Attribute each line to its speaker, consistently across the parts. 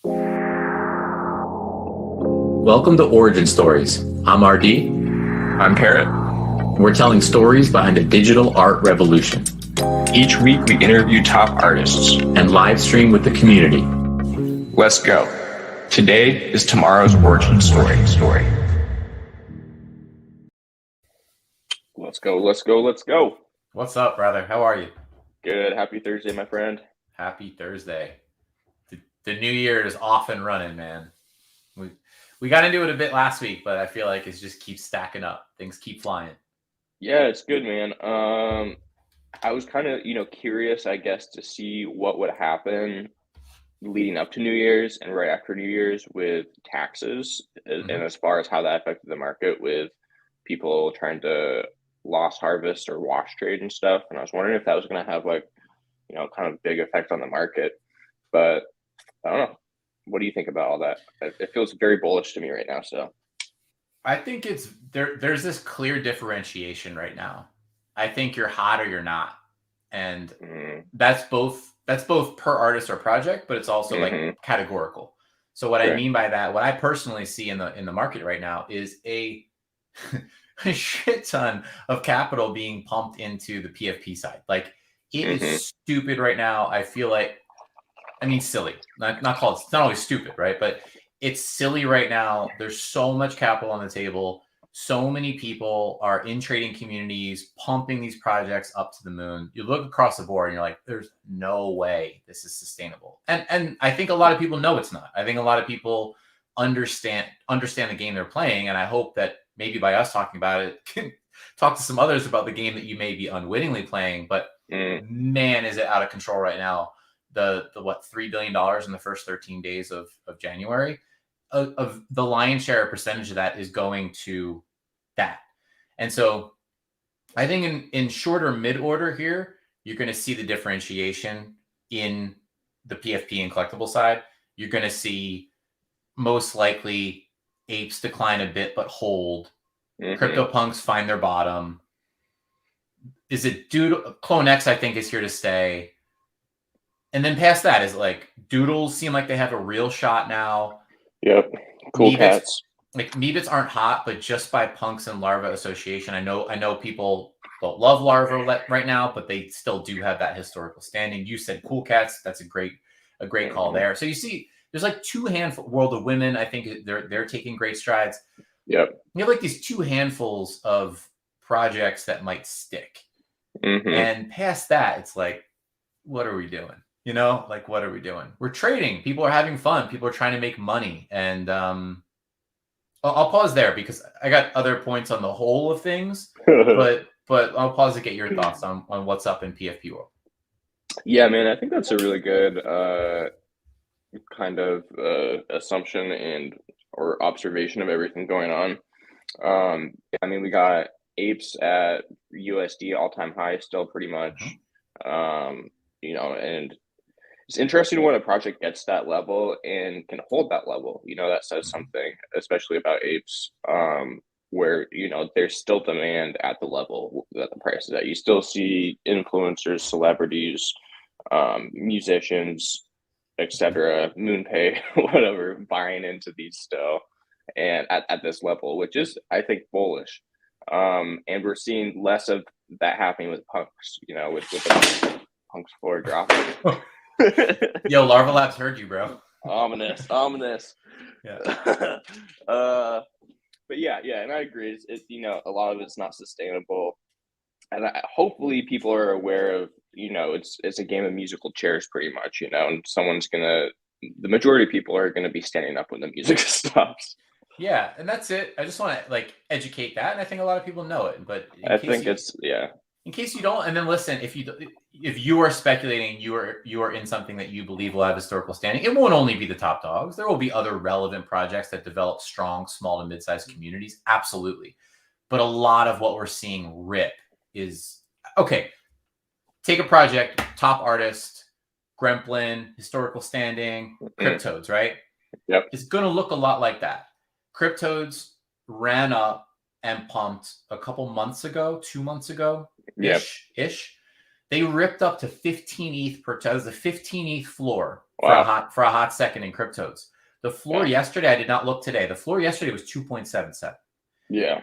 Speaker 1: Welcome to Origin Stories. I'm RD.
Speaker 2: I'm Parrott.
Speaker 1: We're telling stories behind the digital art revolution.
Speaker 2: Each week we interview top artists
Speaker 1: and live stream with the community.
Speaker 2: Let's go. Today is tomorrow's origin story. Let's go.
Speaker 3: What's up, brother? How are you?
Speaker 2: Good. Happy Thursday, my friend.
Speaker 3: Happy Thursday. The new year is off and running, man. We got into it a bit last week, but I feel like it just keeps stacking up. Things keep flying.
Speaker 2: Yeah, it's good, man. I was kind of, curious, I guess, to see what would happen leading up to New Year's and right after New Year's with taxes, and as far as how that affected the market with people trying to loss harvest or wash trade and stuff. And I was wondering if that was going to have kind of big effect on the market, but I don't know. What do you think about all that? It feels very bullish to me right now. So
Speaker 3: I think there's this clear differentiation right now. I think you're hot or you're not. And that's both per artist or project, but it's also like categorical. So what I mean by that, what I personally see in the market right now is a shit ton of capital being pumped into the PFP side. Like it is stupid right now. I feel like, silly, not called, it's not always stupid, right? But it's silly right now. There's so much capital on the table. So many people are in trading communities, pumping these projects up to the moon. You look across the board and you're like, there's no way this is sustainable. And I think a lot of people know it's not. I think a lot of people understand the game they're playing. And I hope that maybe by us talking about it, can talk to some others about the game that you may be unwittingly playing. But man, is it out of control right now. The $3 billion in the first 13 days of January, of the lion's share percentage of that is going to that. And so I think in shorter mid order here, you're going to see the differentiation in the PFP and collectible side. You're going to see most likely apes decline a bit, but hold. CryptoPunks find their bottom. Is it Clone X, I think, is here to stay. And then past that is like doodles seem like they have a real shot now.
Speaker 2: Yep. Cool cats.
Speaker 3: Like Meebits aren't hot, but just by punks and larva association, I know people don't love larva right now, but they still do have that historical standing. You said cool cats. That's a great call there. So you see, there's like two handful. World of Women, I think they're taking great strides.
Speaker 2: Yep.
Speaker 3: You have like these two handfuls of projects that might stick, and past that, it's like, what are we doing? What are we doing? We're trading. People are having fun. People are trying to make money. And I'll pause there because I got other points on the whole of things, but I'll pause to get your thoughts on what's up in PFP world.
Speaker 2: Yeah, man, I think that's a really good kind of assumption or observation of everything going on. We got apes at USD all-time high still pretty much. And it's interesting when a project gets that level and can hold that level. That says something, especially about apes, where, there's still demand at the level that the price is at. You still see influencers, celebrities, musicians, etc., MoonPay, whatever, buying into these still and at this level, which is, I think, bullish. And we're seeing less of that happening with punks, with the punks floor dropping.
Speaker 3: Yo, Larva Labs heard you, bro.
Speaker 2: Ominous.
Speaker 3: Yeah.
Speaker 2: But yeah, and I agree. It's a lot of it's not sustainable, and hopefully people are aware of it's a game of musical chairs pretty much. And the majority of people are gonna be standing up when the music stops.
Speaker 3: Yeah, and that's it. I just want to educate that, and I think a lot of people know it. But in case you don't, and then listen, if you are speculating, you are in something that you believe will have historical standing, it won't only be the top dogs. There will be other relevant projects that develop strong, small to mid-sized communities. Absolutely. But a lot of what we're seeing rip is, okay, take a project, top artist, Gremplin, historical standing, Cryptodes, right?
Speaker 2: Yep.
Speaker 3: It's going to look a lot like that. Cryptodes ran up and pumped a couple months ago, 2 months ago, ish. They ripped up to 15 ETH per. That was the 15 ETH floor for a hot second in cryptos. The floor yesterday, I did not look today. The floor yesterday was 2.77.
Speaker 2: Yeah.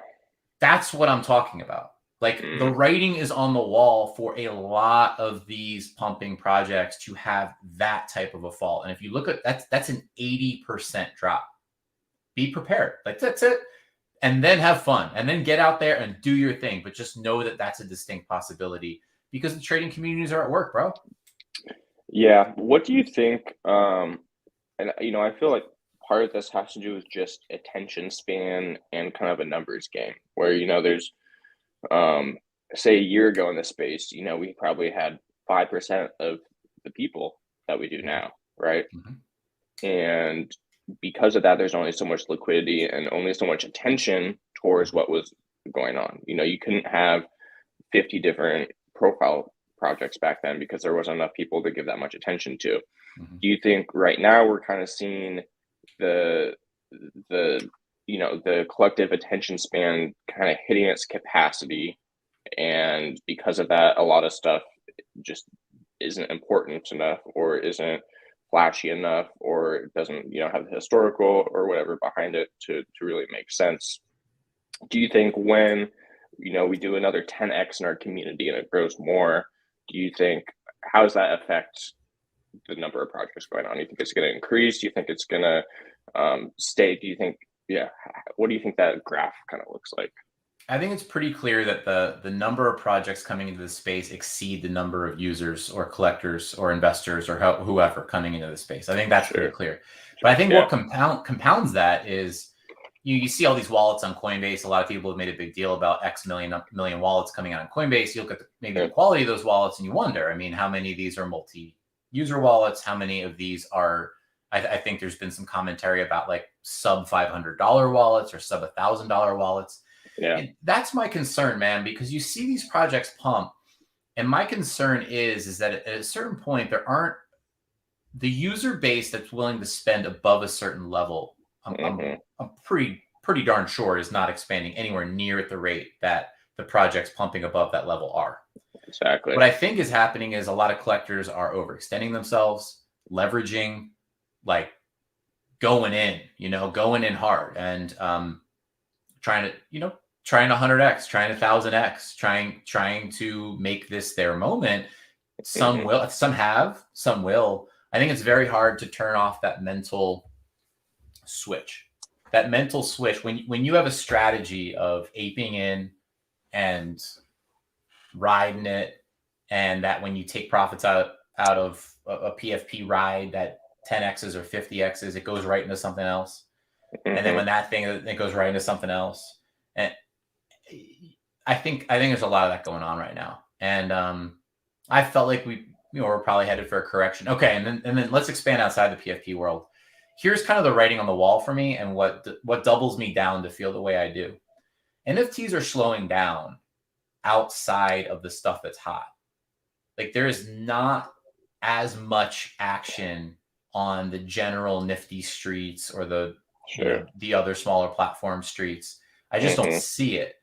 Speaker 3: That's what I'm talking about. Like the writing is on the wall for a lot of these pumping projects to have that type of a fall. And if you look at that's an 80% drop. Be prepared. Like that's it. And then have fun. And then get out there and do your thing. But just know that that's a distinct possibility because the trading communities are at work, bro.
Speaker 2: Yeah. What do you think? And I feel like part of this has to do with just attention span and kind of a numbers game where, there's say a year ago in this space, we probably had 5% of the people that we do now, right? And because of that, there's only so much liquidity and only so much attention towards what was going on. You couldn't have 50 different profile projects back then because there wasn't enough people to give that much attention to. Do you think right now we're kind of seeing the collective attention span kind of hitting its capacity, and because of that, a lot of stuff just isn't important enough or isn't flashy enough or doesn't have the historical or whatever behind it to really make sense? Do you think when we do another 10x in our community and it grows more, how does that affect the number of projects going on? Do you think it's going to increase? Do you think it's going to stay? Do you think, what do you think that graph kind of looks like?
Speaker 3: I think it's pretty clear that the number of projects coming into the space exceed the number of users or collectors or investors or whoever coming into the space. I think that's pretty clear. But I think what compounds that is you see all these wallets on Coinbase. A lot of people have made a big deal about X million wallets coming out on Coinbase. You look at maybe the quality of those wallets and you wonder, how many of these are multi-user wallets? How many of these are, I think there's been some commentary about like sub $500 wallets or sub $1,000 wallets.
Speaker 2: Yeah.
Speaker 3: And that's my concern, man, because you see these projects pump. And my concern is that at a certain point, there aren't the user base that's willing to spend above a certain level. I'm pretty darn sure is not expanding anywhere near at the rate that the projects pumping above that level are.
Speaker 2: Exactly.
Speaker 3: What I think is happening is a lot of collectors are overextending themselves, leveraging, like going in hard and trying to 100x, trying 1000x, trying to make this their moment. Some will, some have, some will. I think it's very hard to turn off that mental switch. That mental switch when you have a strategy of aping in and riding it, and that when you take profits out of a PFP ride, that 10x's or 50x's, it goes right into something else. And then when that thing, it goes right into something else. And I think there's a lot of that going on right now. And I felt like we're probably headed for a correction. Okay, and then let's expand outside the PFP world. Here's kind of the writing on the wall for me, and what doubles me down to feel the way I do. NFTs are slowing down outside of the stuff that's hot. Like there is not as much action on the general Nifty streets or the other smaller platform streets. I just don't see it.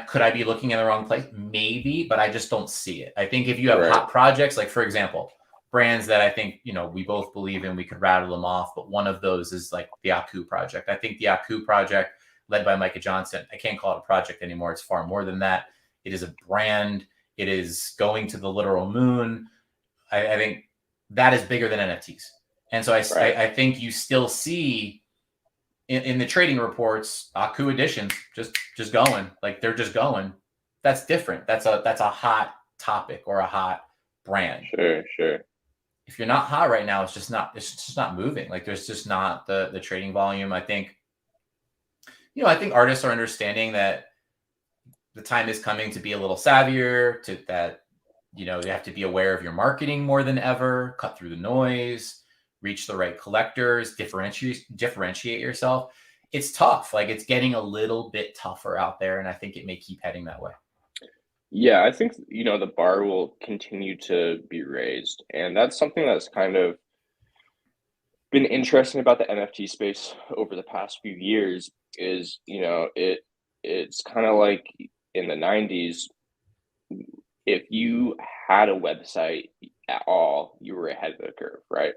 Speaker 3: Could I be looking in the wrong place? Maybe, but I just don't see it. I think if you have hot projects, like for example, brands that I think, we both believe in, we could rattle them off, but one of those is like the Aku project. I think the Aku project, led by Micah Johnson, I can't call it a project anymore. It's far more than that. It is a brand. It is going to the literal moon. I think that is bigger than NFTs. And so I think you still see in the trading reports, Aku editions just going, like they're just going. That's different. That's a hot topic or a hot brand.
Speaker 2: Sure.
Speaker 3: If you're not hot right now, it's just not moving. Like there's just not the trading volume. I think artists are understanding that the time is coming to be a little savvier, you have to be aware of your marketing more than ever, cut through the noise, reach the right collectors, differentiate yourself. It's tough. Like it's getting a little bit tougher out there. And I think it may keep heading that way.
Speaker 2: Yeah, I think, the bar will continue to be raised. And that's something that's kind of been interesting about the NFT space over the past few years is, it's kind of like in the 90s, if you had a website at all, you were ahead of the curve, right?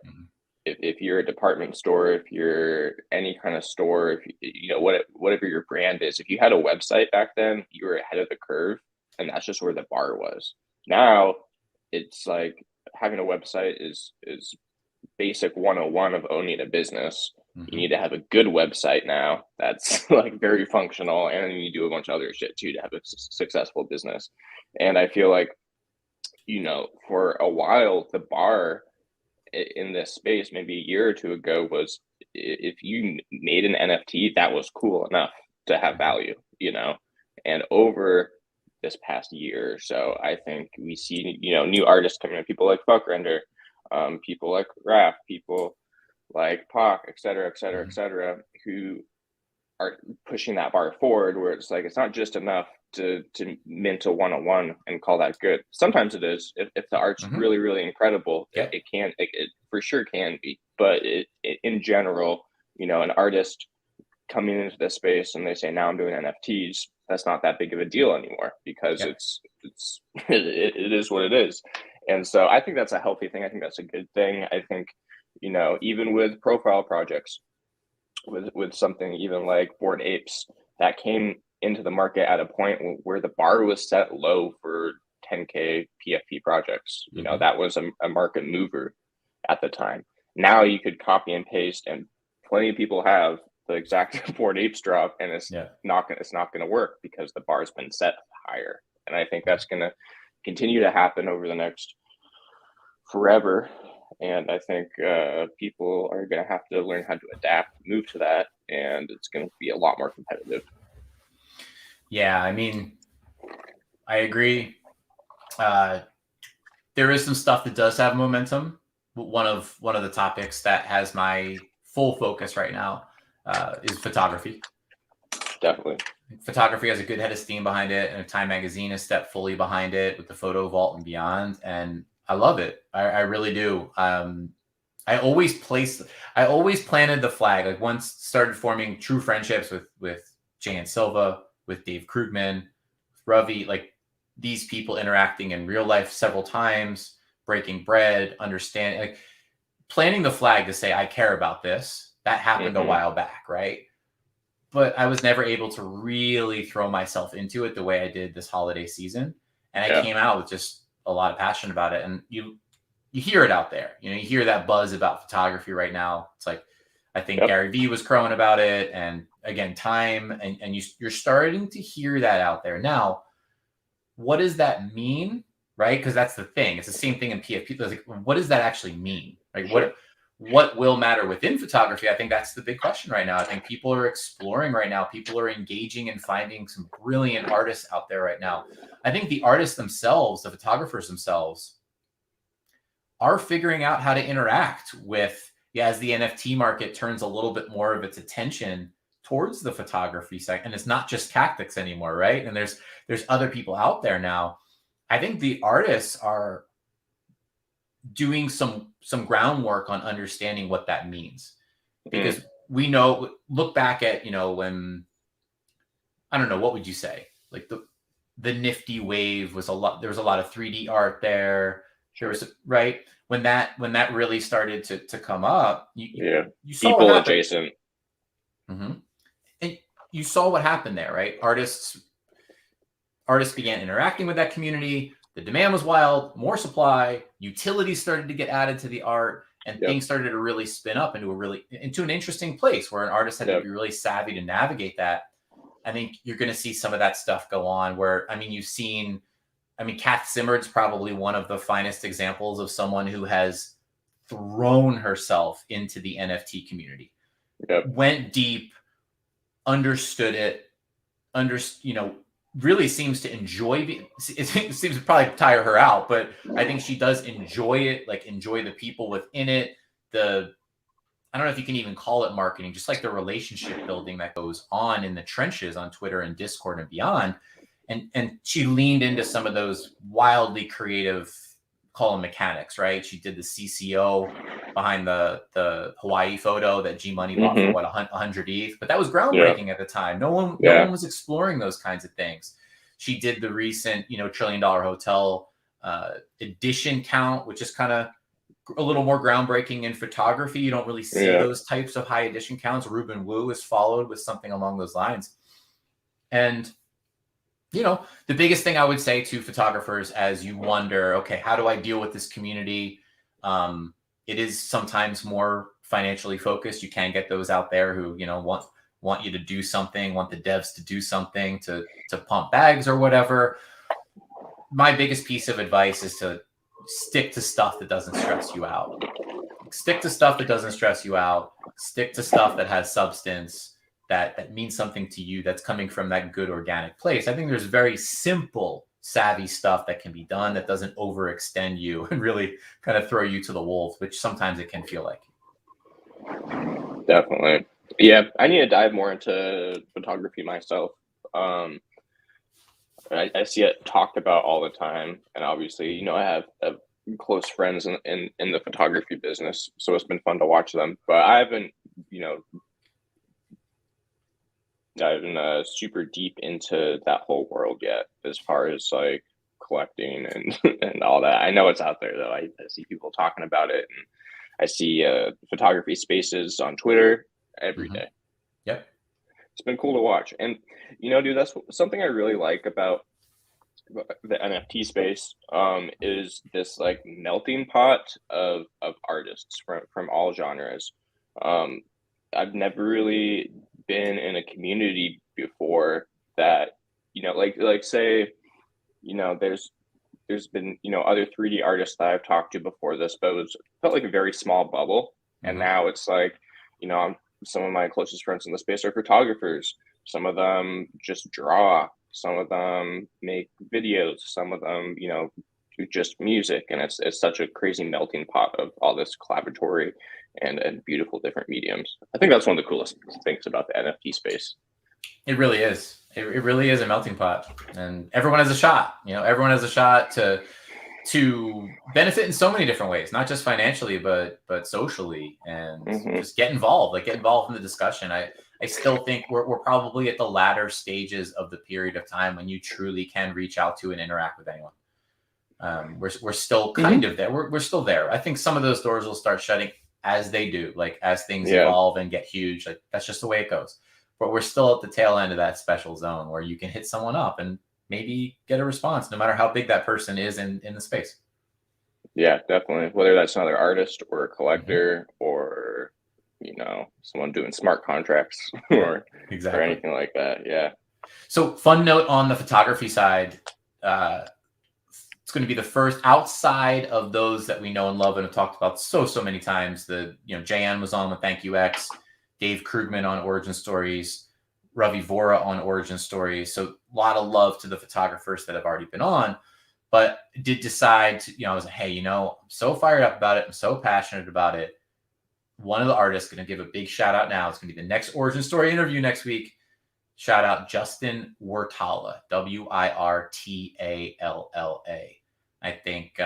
Speaker 2: if you're a department store, if you're any kind of store, if you know whatever your brand is, if you had a website back then, you were ahead of the curve, and that's just where the bar was. Now it's like having a website is basic 101 of owning a business.
Speaker 3: Mm-hmm.
Speaker 2: You need to have a good website now that's like very functional, and then you do a bunch of other shit too to have a successful business. And I feel like, you know, for a while, the bar in this space, maybe a year or two ago, was if you made an NFT, that was cool enough to have value, you know. And over this past year or so, I think we see, you know, new artists coming in, people like Fuckrender, people like Raph, people like Pac, et cetera, et cetera, et cetera, who are pushing that bar forward, where it's like it's not just enough to mint a 101 and call that good. Sometimes it is. If the art's really, really incredible, it can, it for sure can be. But it in general, you know, an artist coming into this space and they say, now I'm doing NFTs, that's not that big of a deal anymore, because it is what it is. And so I think that's a healthy thing. I think that's a good thing. I think, you know, even with profile projects, with something even like Bored Apes, that came into the market at a point where the bar was set low for 10K PFP projects. You know, that was a market mover at the time. Now you could copy and paste, and plenty of people have the exact Bored Apes drop, and it's not going to work because the bar's been set higher. And I think that's going to continue to happen over the next forever. And I think people are going to have to learn how to adapt, move to that, and it's going to be a lot more competitive.
Speaker 3: Yeah, I mean, I agree. There is some stuff that does have momentum. One of the topics that has my full focus right now is photography.
Speaker 2: Definitely.
Speaker 3: Photography has a good head of steam behind it, and Time Magazine has stepped fully behind it with the photo vault and beyond. And I love it. I really do. I always planted the flag. Like, once started forming true friendships with Jay and Silva, with Dave Krugman, with Ravi, like these people interacting in real life several times, breaking bread, understanding, like planting the flag to say, I care about this. That happened a while back, right? But I was never able to really throw myself into it the way I did this holiday season. And I came out with just a lot of passion about it. And you hear it out there. You know, you hear that buzz about photography right now. It's like, I think Gary Vee was crowing about it. And again, Time, and you're starting to hear that out there. Now, what does that mean? Right? Because that's the thing. It's the same thing in PFP. Like, what does that actually mean? Like, what will matter within photography? I think that's the big question right now. I think people are exploring right now. People are engaging and finding some brilliant artists out there right now. I think the artists themselves, the photographers themselves, are figuring out how to interact with, as the NFT market turns a little bit more of its attention towards the photography side. And it's not just tactics anymore, right? And there's other people out there now. I think the artists are doing some groundwork on understanding what that means, because we know, look back at, you know, when, I don't know, what would you say? Like the Nifty wave was there was a lot of 3D art there. There was, right? When that really started to come up, you saw
Speaker 2: people adjacent.
Speaker 3: And you saw what happened there, right? Artists began interacting with that community. The demand was wild, more supply, utilities started to get added to the art, and things started to really spin up into an interesting place where an artist had to be really savvy to navigate that. I think you're going to see some of that stuff go on where, I mean, Kath Simard's probably one of the finest examples of someone who has thrown herself into the NFT community, went deep, understood it, really seems to enjoy it seems to probably tire her out, but I think she does enjoy it, like enjoy the people within it. I don't know if you can even call it marketing, just like the relationship building that goes on in the trenches on Twitter and Discord and beyond. And she leaned into some of those wildly creative, call them mechanics, right? She did the CCO behind the Hawaii photo that G Money bought for 100 ETH, but that was groundbreaking at the time. No one was exploring those kinds of things. She did the recent, $1 trillion hotel edition count, which is kind of a little more groundbreaking in photography. You don't really see those types of high edition counts. Ruben Wu is followed with something along those lines. And, you know, the biggest thing I would say to photographers as you wonder, okay, how do I deal with this community? It is sometimes more financially focused. You can get those out there who, you know, want you to do something, want the devs to do something to pump bags or whatever. My biggest piece of advice is to stick to stuff that doesn't stress you out. Stick to stuff that doesn't stress you out. Stick to stuff that has substance, that means something to you, that's coming from that good organic place. I think there's very simple, savvy stuff that can be done that doesn't overextend you and really kind of throw you to the wolves, which sometimes it can feel like.
Speaker 2: Definitely. Yeah, I need to dive more into photography myself. I see it talked about all the time, and obviously, you know, I have close friends in the photography business, so it's been fun to watch them. But I haven't, you know, diving super deep into that whole world yet, as far as like collecting and and all that. I know it's out there though. I see people talking about it, and I see photography spaces on Twitter every day.
Speaker 3: Yep.
Speaker 2: It's been cool to watch. And, you know, dude, that's something I really like about the NFT space, is this like melting pot of artists from all genres. I've never really been in a community before that, you know, like say, you know, there's been, you know, other 3D artists that I've talked to before this, but it felt like a very small bubble. And now it's like, you know, some of my closest friends in the space are photographers. Some of them just draw. Some of them make videos. Some of them, you know, do just music. And it's such a crazy melting pot of all this collaboratory and beautiful different mediums. I think that's one of the coolest things about the NFT space.
Speaker 3: It really is. It really is a melting pot, and everyone has a shot. You know, everyone has a shot to benefit in so many different ways, not just financially, but socially, and just get involved. Like, get involved in the discussion. I still think we're probably at the latter stages of the period of time when you truly can reach out to and interact with anyone. We're still kind of there. We're still there. I think some of those doors will start shutting as they do, like as things evolve and get huge. Like, that's just the way it goes. But we're still at the tail end of that special zone where you can hit someone up and maybe get a response, no matter how big that person is in the space.
Speaker 2: Yeah, definitely. Whether that's another artist or a collector or, you know, someone doing smart contracts or anything like that. Yeah.
Speaker 3: So, fun note on the photography side, it's going to be the first outside of those that we know and love and have talked about so many times. JN was on with Thank You X, Dave Krugman on Origin Stories, Ravi Vora on Origin Stories. So a lot of love to the photographers that have already been on, but did decide to, I was like, hey, I'm so fired up about it. I'm so passionate about it. One of the artists going to give a big shout out now. It's going to be the next Origin Story interview next week. Shout out Justin Wirtala, Wirtalla. I think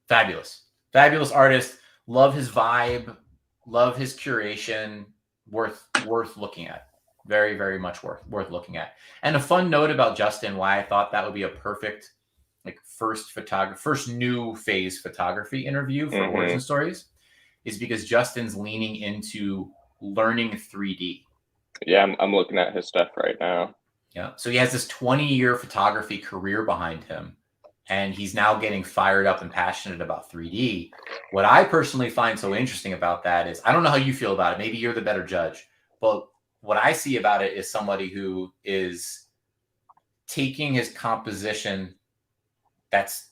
Speaker 3: fabulous artist. Love his vibe. Love his curation. Worth looking at. Very, very much worth looking at. And a fun note about Justin, why I thought that would be a perfect first new phase photography interview for Origin Stories, is because Justin's leaning into learning 3D.
Speaker 2: Yeah, I'm looking at his stuff right now.
Speaker 3: Yeah. So he has this 20-year photography career behind him, and he's now getting fired up and passionate about 3D. What I personally find so interesting about that is, I don't know how you feel about it. Maybe you're the better judge, but what I see about it is somebody who is taking his composition that's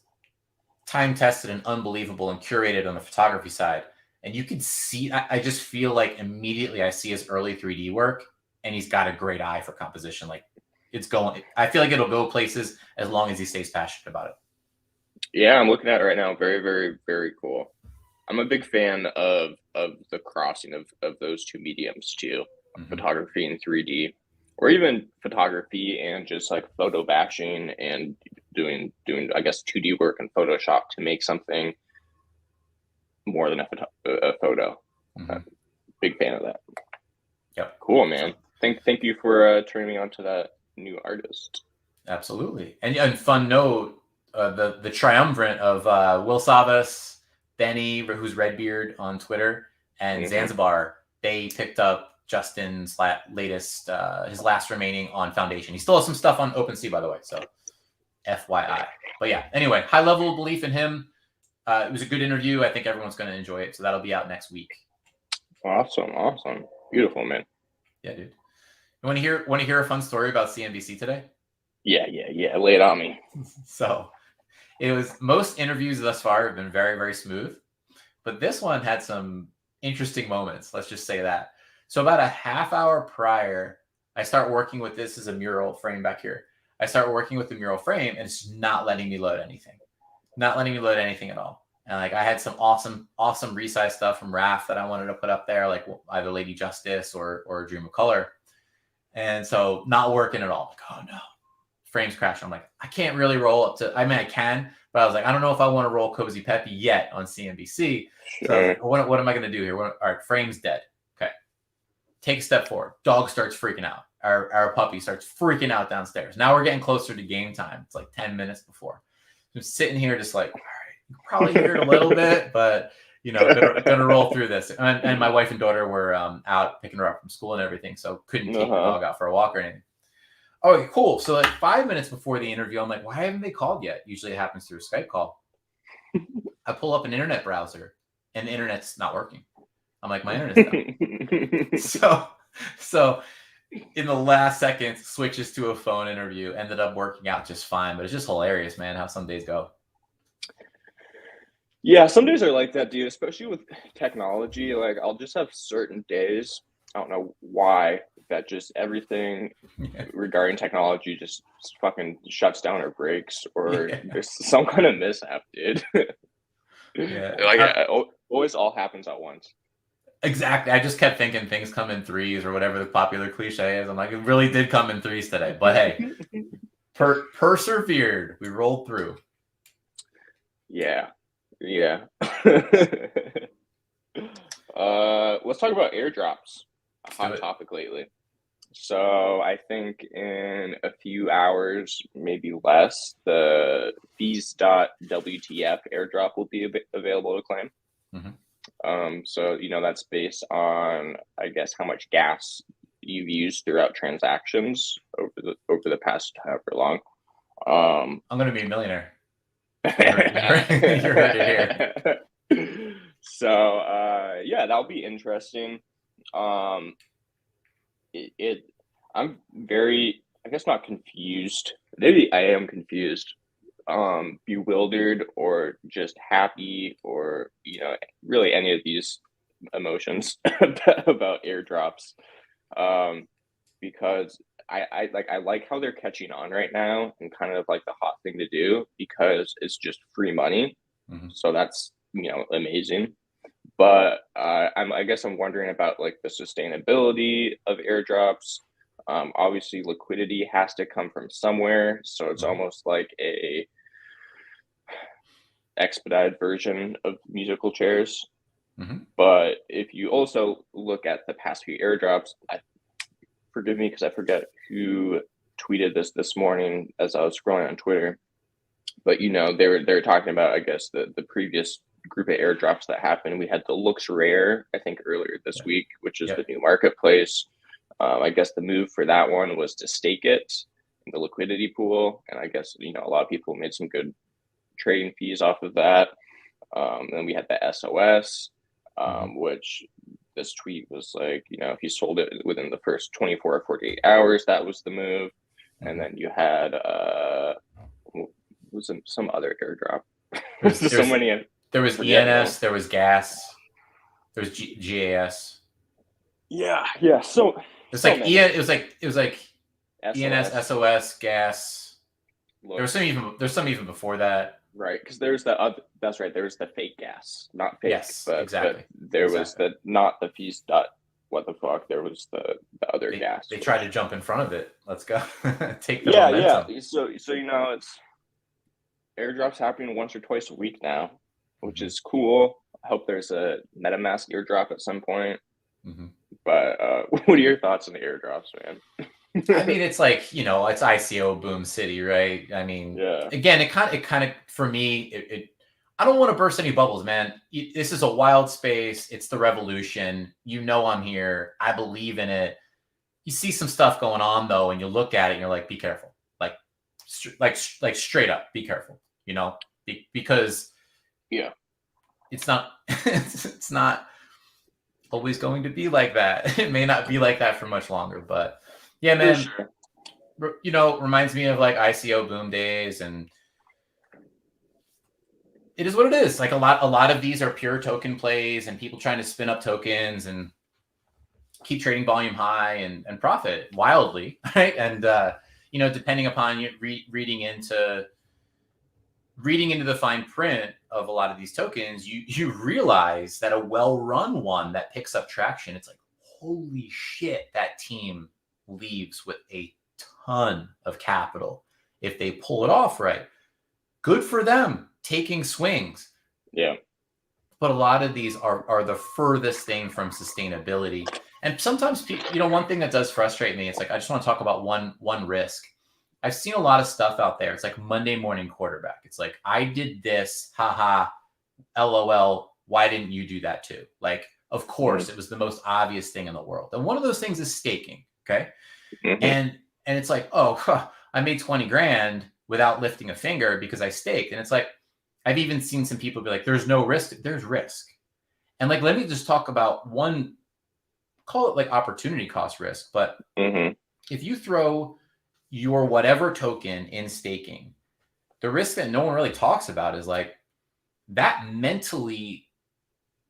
Speaker 3: time-tested and unbelievable and curated on the photography side. And you can see, I just feel like immediately I see his early 3D work, and he's got a great eye for composition. Like, I feel like it'll go places as long as he stays passionate about it.
Speaker 2: Yeah, I'm looking at it right now. Very, very, very cool. I'm a big fan of the crossing of those two mediums too, photography and 3D, or even photography and just like photo batching and doing I guess 2D work in Photoshop to make something more than a photo. Big fan of that.
Speaker 3: Yep.
Speaker 2: Cool, man. Thank you for turning me on to that new artist.
Speaker 3: Absolutely. And fun note, the triumvirate of Will Savas, Benny, who's Redbeard on Twitter, and Zanzibar, they picked up Justin's latest, his last remaining on Foundation. He still has some stuff on OpenSea, by the way, so FYI. But yeah, anyway, high level of belief in him. It was a good interview. I think everyone's going to enjoy it, so that'll be out next week.
Speaker 2: Awesome. Beautiful, man.
Speaker 3: Yeah, dude. You want to hear a fun story about CNBC today?
Speaker 2: Yeah. Lay it on me.
Speaker 3: So it was, most interviews thus far have been very, very smooth, but this one had some interesting moments. Let's just say that. So about a half hour prior, I start working with, this is a mural frame back here. I start working with the mural frame and it's not letting me load anything. Not letting me load anything at all. And like, I had some awesome resize stuff from Raph that I wanted to put up there, like either Lady Justice or Dream of Color. And so not working at all. Like, oh no, frames crashing. I'm like, I can't really roll up to, I mean, I can, but I was like, I don't know if I want to roll Cozy Peppy yet on CNBC.
Speaker 2: Sure.
Speaker 3: So I was like, what am I going to do here? All right, frame's dead. Okay. Take a step forward. Dog starts freaking out. Our puppy starts freaking out downstairs. Now we're getting closer to game time. It's like 10 minutes before. I'm sitting here just like, all right, you can probably hear it a little bit, but gonna roll through this. And my wife and daughter were out picking her up from school and everything, so couldn't take the dog out for a walk or anything. Okay, cool. So like 5 minutes before the interview, I'm like, why haven't they called yet? Usually it happens through a Skype call. I pull up an internet browser and the internet's not working. I'm like, my internet's down. So in the last second, switches to a phone interview, ended up working out just fine. But it's just hilarious, man, how some days go.
Speaker 2: Yeah, some days are like that, dude, especially with technology. Like, I'll just have certain days, I don't know why, that just everything regarding technology just fucking shuts down or breaks, or there's some kind of mishap, dude. It always all happens at once.
Speaker 3: Exactly. I just kept thinking things come in threes or whatever the popular cliche is. I'm like, it really did come in threes today. But hey, persevered. We rolled through.
Speaker 2: Yeah. Let's talk about airdrops. A hot topic lately. So I think in a few hours, maybe less, the fees.wtf airdrop will be available to claim. So that's based on, I guess, how much gas you've used throughout transactions over the past however long.
Speaker 3: I'm gonna be a millionaire. You're right here.
Speaker 2: So that'll be interesting. I'm very, I guess, not confused. Maybe I am confused, bewildered, or just happy, or really any of these emotions about airdrops, because I like how they're catching on right now and kind of like the hot thing to do, because it's just free money. So that's amazing. But I guess I'm wondering about like the sustainability of airdrops. Obviously, liquidity has to come from somewhere, so it's almost like a expedited version of musical chairs. But if you also look at the past few airdrops, forgive me because I forget who tweeted this morning as I was scrolling on Twitter, but they're talking about, I guess, the previous group of airdrops that happened. We had the Looks Rare, I think, earlier this week, which is the new marketplace. I guess the move for that one was to stake it in the liquidity pool, and I guess a lot of people made some good trading fees off of that. Then we had the SOS, which this tweet was like, if you sold it within the first 24 or 48 hours, that was the move. And then you had was some other airdrop. There's so many.
Speaker 3: There was ENS, there was gas, there was GAS.
Speaker 2: Yeah. So
Speaker 3: it's like it was like SOS. ENS, SOS, gas. There's some even before that.
Speaker 2: Right, because there's the other. That's right. There was the fake gas, not fake.
Speaker 3: Yes,
Speaker 2: but,
Speaker 3: exactly.
Speaker 2: But there was the not the feast. What the fuck? There was the other gas.
Speaker 3: They tried to jump in front of it. Let's go. Take the
Speaker 2: momentum. Yeah. So it's airdrops happening once or twice a week now, which is cool. I hope there's a MetaMask airdrop at some point. But what are your thoughts on the airdrops, man?
Speaker 3: I mean, it's like, it's ICO boom city, right? I mean, again, it kind of for me, I don't want to burst any bubbles, man. This is a wild space. It's the revolution. You know, I'm here. I believe in it. You see some stuff going on though, and you look at it and you're like, be careful. Like straight up, be careful, you know, because it's not, it's not always going to be like that. It may not be like that for much longer, but yeah, man,
Speaker 2: sure.
Speaker 3: You know, reminds me of like ICO boom days, and it is what it is. Like a lot of these are pure token plays and people trying to spin up tokens and keep trading volume high and profit wildly, right? And you know, depending upon you reading into the fine print of a lot of these tokens, you realize that a well-run one that picks up traction, it's like, holy shit, that team leaves with a ton of capital if they pull it off right. Good for them taking swings.
Speaker 2: Yeah.
Speaker 3: But a lot of these are the furthest thing from sustainability. And sometimes, you know, one thing that does frustrate me, it's like, I just want to talk about one risk. I've seen a lot of stuff out there. It's like Monday morning quarterback. It's like, I did this, haha, LOL. Why didn't you do that too? Like, of course, it was the most obvious thing in the world. And one of those things is staking. Okay. And it's like, oh, I made 20 grand without lifting a finger because I staked. And it's like, I've even seen some people be like, there's no risk. There's risk. And like, let me just talk about one, call it like opportunity cost risk. But if you throw your whatever token in staking, the risk that no one really talks about is like, that mentally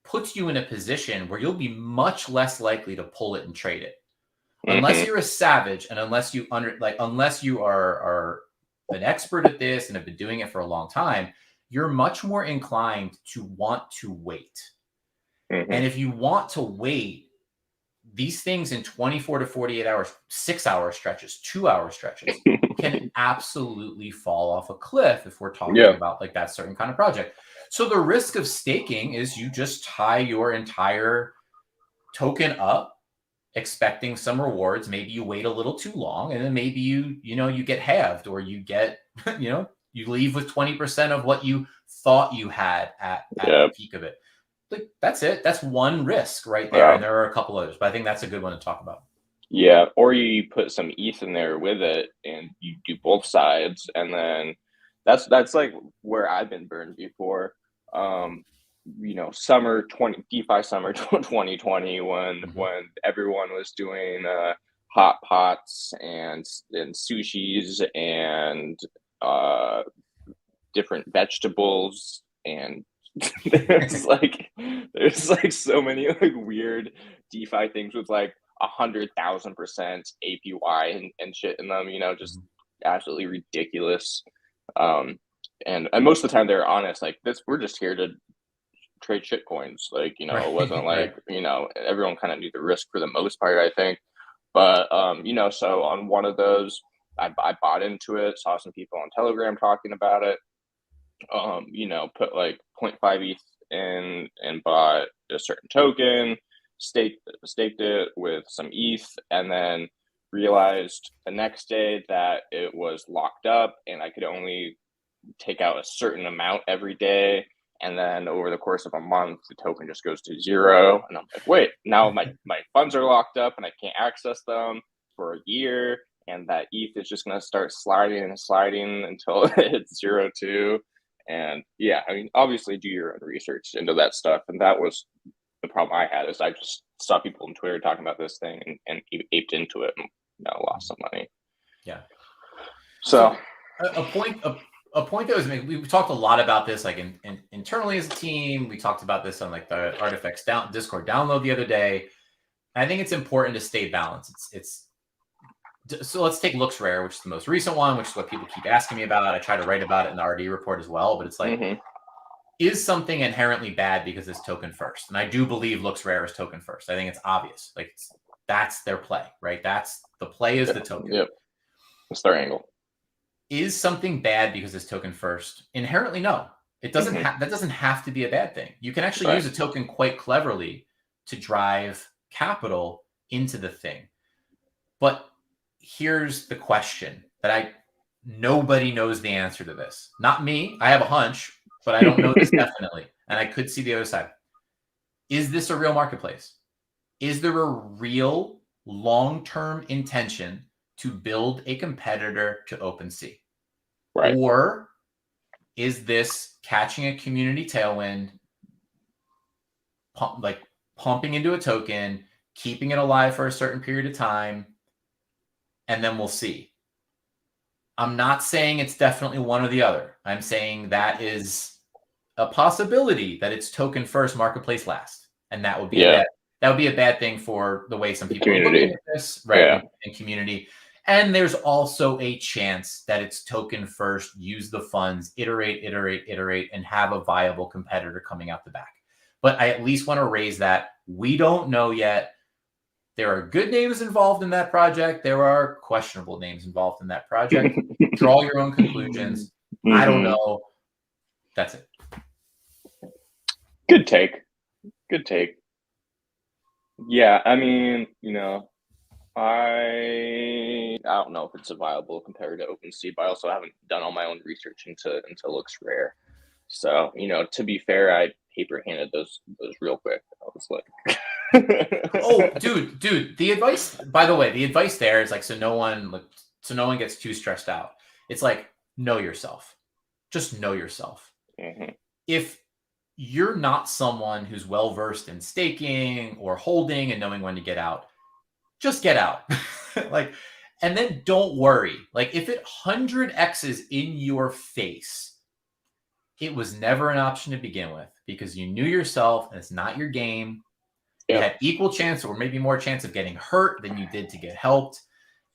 Speaker 3: puts you in a position where you'll be much less likely to pull it and trade it. Unless you're a savage and unless you are an expert at this and have been doing it for a long time, you're much more inclined to want to wait. And if you want to wait, these things in 24 to 48 hours, 6-hour stretches, 2-hour stretches can absolutely fall off a cliff if we're talking about like that certain kind of project. So the risk of staking is you just tie your entire token up, expecting some rewards. Maybe you wait a little too long, and then maybe you get halved, or you get, you leave with 20% of what you thought you had at the peak of it. Like, that's it. That's one risk right there. And there are a couple others, but I think that's a good one to talk about.
Speaker 2: Yeah. Or you put some ETH in there with it and you do both sides. And then that's like where I've been burned before. Summer DeFi summer 2020 when everyone was doing hot pots and sushis and different vegetables, and there's like so many like weird DeFi things with like 100,000% APY and shit in them, just absolutely ridiculous. And most of the time they're honest, like, this, we're just here to trade shit coins. Like, it wasn't like, everyone kind of knew the risk for the most part, I think. But, so on one of those, I bought into it, saw some people on Telegram talking about it, put like 0.5 ETH in and bought a certain token, staked it with some ETH, and then realized the next day that it was locked up and I could only take out a certain amount every day. And then over the course of a month, the token just goes to zero. And I'm like, wait, now my funds are locked up and I can't access them for a year. And that ETH is just going to start sliding and sliding until it hits 0 too. And yeah, I mean, obviously do your own research into that stuff. And that was the problem I had, is I just saw people on Twitter talking about this thing and aped into it and lost some money.
Speaker 3: Yeah.
Speaker 2: So
Speaker 3: a point that was made, we talked a lot about this, like internally as a team. We talked about this on like the Artifacts Discord download the other day. I think it's important to stay balanced. So let's take Looks Rare, which is the most recent one, which is what people keep asking me about. I try to write about it in the RD report as well, but it's like, is something inherently bad because it's token first? And I do believe Looks Rare is token first. I think it's obvious. Like, that's their play, right? That's the play, is the token.
Speaker 2: Yep. It's their angle.
Speaker 3: Is something bad because it's token first? Inherently, no. It doesn't that doesn't have to be a bad thing. You can actually use a token quite cleverly to drive capital into the thing. But here's the question that nobody knows the answer to this. Not me. I have a hunch. but I don't know this definitely. And I could see the other side. Is this a real marketplace? Is there a real long-term intention to build a competitor to OpenSea?
Speaker 2: Right.
Speaker 3: Or is this catching a community tailwind, pumping into a token, keeping it alive for a certain period of time, and then we'll see? I'm not saying it's definitely one or the other. I'm saying that is a possibility that it's token first, marketplace last, and that would be a bad thing for the way some people are looking at this, right? In community. And there's also a chance that it's token first, use the funds, iterate, and have a viable competitor coming out the back. But I at least want to raise that. We don't know yet. There are good names involved in that project. There are questionable names involved in that project. Draw your own conclusions. I don't know. That's it.
Speaker 2: Good take. Yeah, I mean, I don't know if it's a viable compared to OpenSea, but I also haven't done all my own research into looks rare. So, to be fair, I paper handed those real quick. I was like,
Speaker 3: oh, dude, the advice, by the way, the advice there is like, so no one gets too stressed out. It's like, know yourself. Just know yourself.
Speaker 2: Mm-hmm.
Speaker 3: If you're not someone who's well-versed in staking or holding and knowing when to get out, just get out. And then don't worry. Like, if it 100x's in your face, it was never an option to begin with because you knew yourself and it's not your game. You had equal chance or maybe more chance of getting hurt than you did to get helped.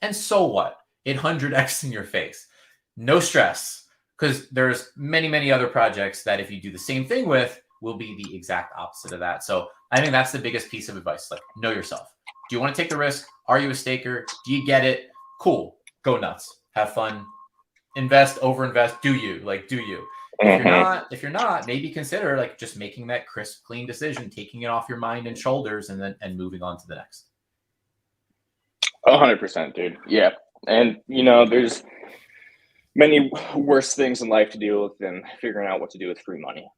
Speaker 3: And so what? It 100x in your face. No stress, because there's many, many other projects that if you do the same thing with, will be the exact opposite of that. So I think that's the biggest piece of advice. Like, know yourself. Do you want to take the risk? Are you a staker? Do you get it? Cool. Go nuts. Have fun. Invest, overinvest. Do you. If you're not, maybe consider like just making that crisp, clean decision, taking it off your mind and shoulders, and moving on to the next.
Speaker 2: 100%, dude. Yeah. And there's many worse things in life to deal with than figuring out what to do with free money.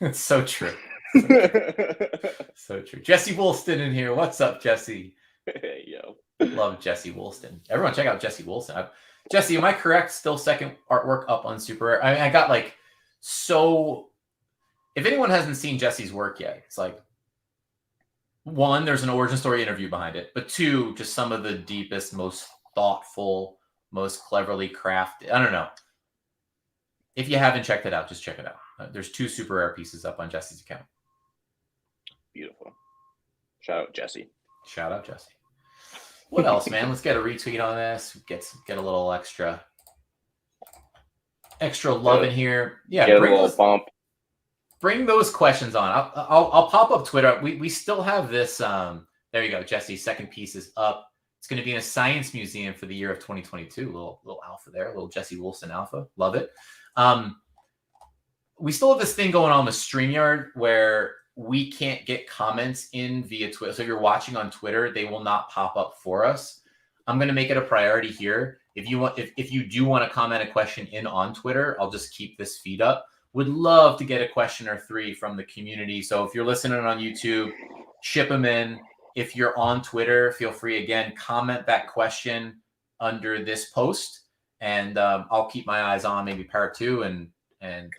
Speaker 3: It's so true. So true. Jesse Woolston in here. What's up, Jesse?
Speaker 2: Hey, yo.
Speaker 3: Love Jesse Woolston. Everyone check out Jesse Woolston. Jesse, am I correct? Still second artwork up on Super Rare. I got like, so if anyone hasn't seen Jesse's work yet, it's like, one, there's an origin story interview behind it, but two, just some of the deepest, most thoughtful, most cleverly crafted. I don't know. If you haven't checked it out, just check it out. There's 2 Super Rare pieces up on Jesse's account.
Speaker 2: Beautiful. Shout out Jesse.
Speaker 3: What else, man? Let's get a retweet on this. Get a little extra love in here. Yeah,
Speaker 2: get a little bump.
Speaker 3: Bring those questions on. I'll pop up Twitter. We still have this. There you go, Jesse. Second piece is up. It's going to be in a science museum for the year of 2022. Little alpha there, little Jesse Woolston alpha. Love it. We still have this thing going on with StreamYard where we can't get comments in via Twitter. So if you're watching on Twitter, they will not pop up for us. I'm going to make it a priority here. If you do want to comment a question in on Twitter, I'll just keep this feed up. Would love to get a question or 3 from the community. So if you're listening on YouTube, ship them in. If you're on Twitter, feel free, again, comment that question under this post. And I'll keep my eyes on maybe Parrott 2 and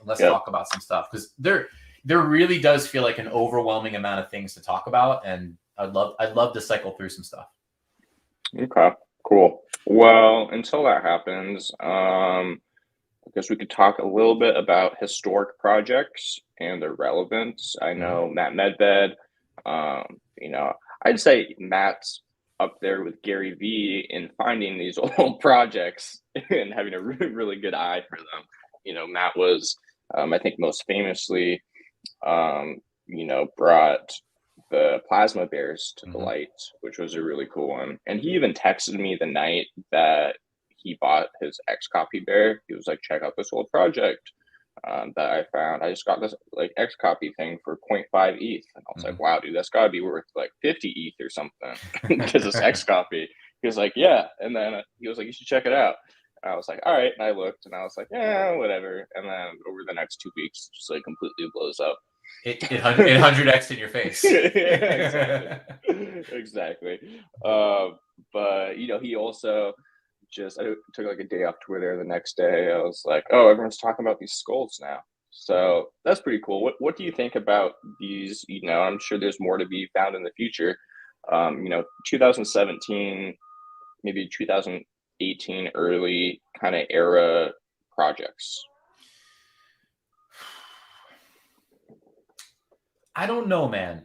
Speaker 3: let's talk about some stuff. Because there really does feel like an overwhelming amount of things to talk about. And I'd love to cycle through some stuff.
Speaker 2: Okay, cool. Well, until that happens, I guess we could talk a little bit about historic projects and their relevance. I know Matt Medved, I'd say Matt's up there with Gary Vee in finding these old projects and having a really, really good eye for them. Matt was, I think most famously, brought the plasma bears to the light, which was a really cool one. And he even texted me the night that he bought his X copy bear. He was like, check out this old project that I found. I just got this like X copy thing for 0.5 ETH. And I was like, wow, dude, that's gotta be worth like 50 ETH or something because it's X copy. He was like, yeah. And then he was like, you should check it out. I was like, all right. And I looked and I was like, yeah, whatever. And then over the next 2 weeks, just like completely blows up.
Speaker 3: It 100x in your face.
Speaker 2: Yeah, exactly. But he also I took like a day off Twitter. The next day, I was like, oh, everyone's talking about these skulls now. So that's pretty cool. What do you think about these? I'm sure there's more to be found in the future. 2017, maybe 2018 early kind of era projects.
Speaker 3: I don't know, man.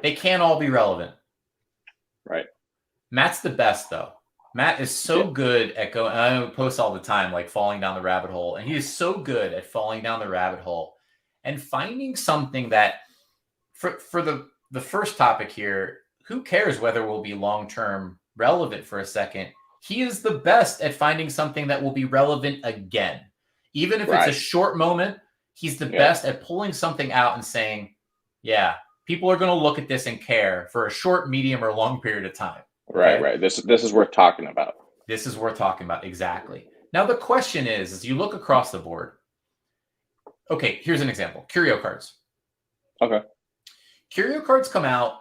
Speaker 3: They can't all be relevant.
Speaker 2: Right.
Speaker 3: Matt's the best, though. Matt is so good at going. I post all the time, like falling down the rabbit hole, and he is so good at falling down the rabbit hole and finding something that, for the first topic here, who cares whether we'll be long-term relevant for a second? He is the best at finding something that will be relevant again. Even if it's a short moment, he's the best at pulling something out and saying, yeah, people are going to look at this and care for a short, medium, or long period of time.
Speaker 2: Okay? Right. This is worth talking about.
Speaker 3: This is worth talking about. Exactly. Now, the question is, as you look across the board, okay, here's an example. Curio cards.
Speaker 2: Okay.
Speaker 3: Curio cards come out.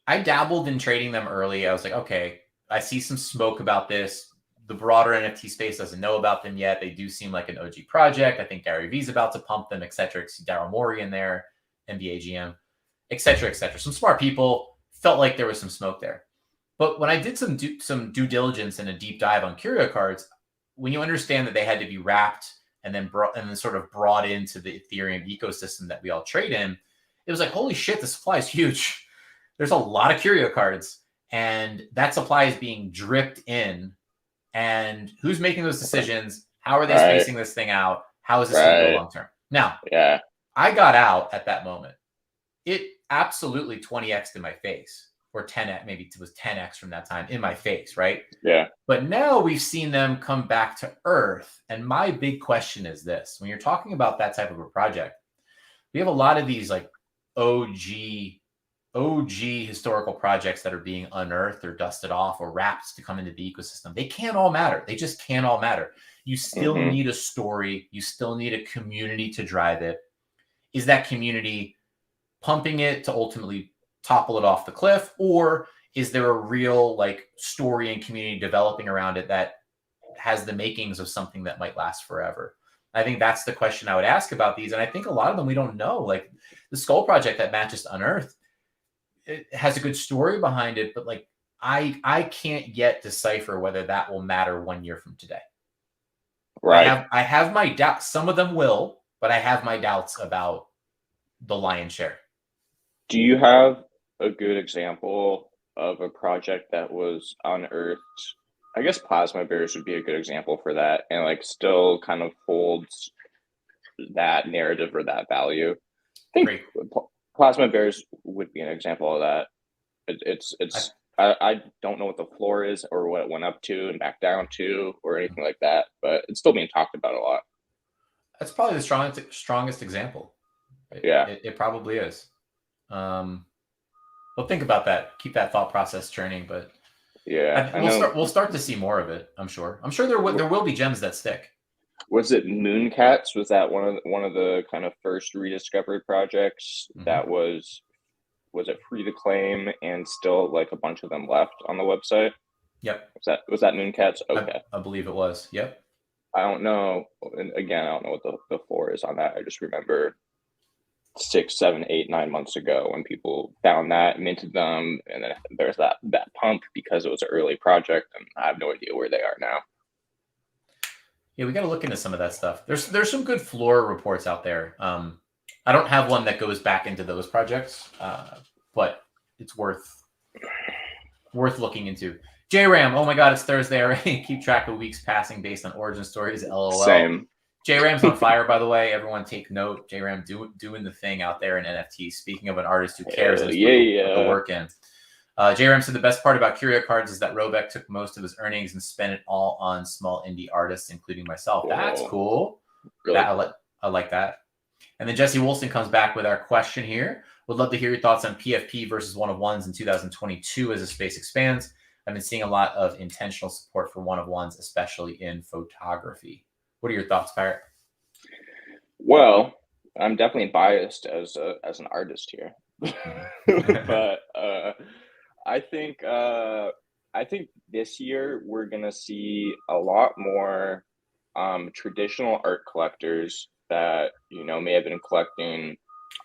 Speaker 3: I dabbled in trading them early. I was like, okay, I see some smoke about this. The broader NFT space doesn't know about them yet. They do seem like an OG project. I think Gary Vee's about to pump them, et cetera. See Daryl Morey in there, NBA GM, et cetera, et cetera. Some smart people felt like there was some smoke there. But when I did some due diligence and a deep dive on curio cards, when you understand that they had to be wrapped and then sort of brought into the Ethereum ecosystem that we all trade in, it was like, holy shit, the supply is huge. There's a lot of curio cards, and that supply is being dripped in. And who's making those decisions? How are they spacing this thing out? How is this going to go long term? Now, I got out at that moment. It absolutely 20x'd in my face. Or 10x, maybe it was 10x from that time in my face, right?
Speaker 2: Yeah.
Speaker 3: But now we've seen them come back to earth. And my big question is this. When you're talking about that type of a project, we have a lot of these like OG historical projects that are being unearthed or dusted off or wrapped to come into the ecosystem. They can't all matter. They just can't all matter. You still need a story. You still need a community to drive it. Is that community pumping it to ultimately topple it off the cliff, or is there a real like story and community developing around it that has the makings of something that might last forever? I think that's the question I would ask about these, and I think a lot of them we don't know. Like the Skull project that Matt just unearthed, it has a good story behind it, but like I can't yet decipher whether that will matter 1 year from today.
Speaker 2: Right.
Speaker 3: I have my doubts. Some of them will, but I have my doubts about the lion's share.
Speaker 2: Do you have a good example of a project that was unearthed? I guess Plasma Bears would be a good example for that, and like still kind of holds that narrative or that value. I think Plasma Bears would be an example of that. I don't know what the floor is or what it went up to and back down to or anything like that, but it's still being talked about a lot.
Speaker 3: That's probably the strongest example. It probably is. Well, think about that. Keep that thought process churning, but we'll start to see more of it. I'm sure there will be gems that stick.
Speaker 2: Was it Mooncats? Was that one of the kind of first rediscovered projects that was it free to claim and still like a bunch of them left on the website?
Speaker 3: Yep.
Speaker 2: Was that Mooncats? Okay.
Speaker 3: I believe it was. Yep.
Speaker 2: I don't know. And again, I don't know what the floor is on that. I just remember 6, 7, 8, 9 months ago when people found that, minted them, and then there's that pump because it was an early project, and I have no idea where they are now.
Speaker 3: Yeah, we got to look into some of that stuff. There's some good floor reports out there. I don't have one that goes back into those projects, but it's worth looking into. JRAM, oh my God, it's Thursday already. Keep track of weeks passing based on origin stories. LOL.
Speaker 2: Same.
Speaker 3: JRAM's on fire, by the way. Everyone take note. JRAM doing the thing out there in NFTs. Speaking of an artist who cares and put the work in. JRAM said the best part about Curio Cards is that Robeck took most of his earnings and spent it all on small indie artists, including myself. Whoa. That's cool. Really? I like that. And then Jesse Wolston comes back with our question here. Would love to hear your thoughts on PFP versus one-of-ones in 2022 as the space expands. I've been seeing a lot of intentional support for one-of-ones, especially in photography. What are your thoughts, Parrott?
Speaker 2: Well, I'm definitely biased as an artist here, but I think this year we're gonna see a lot more traditional art collectors that may have been collecting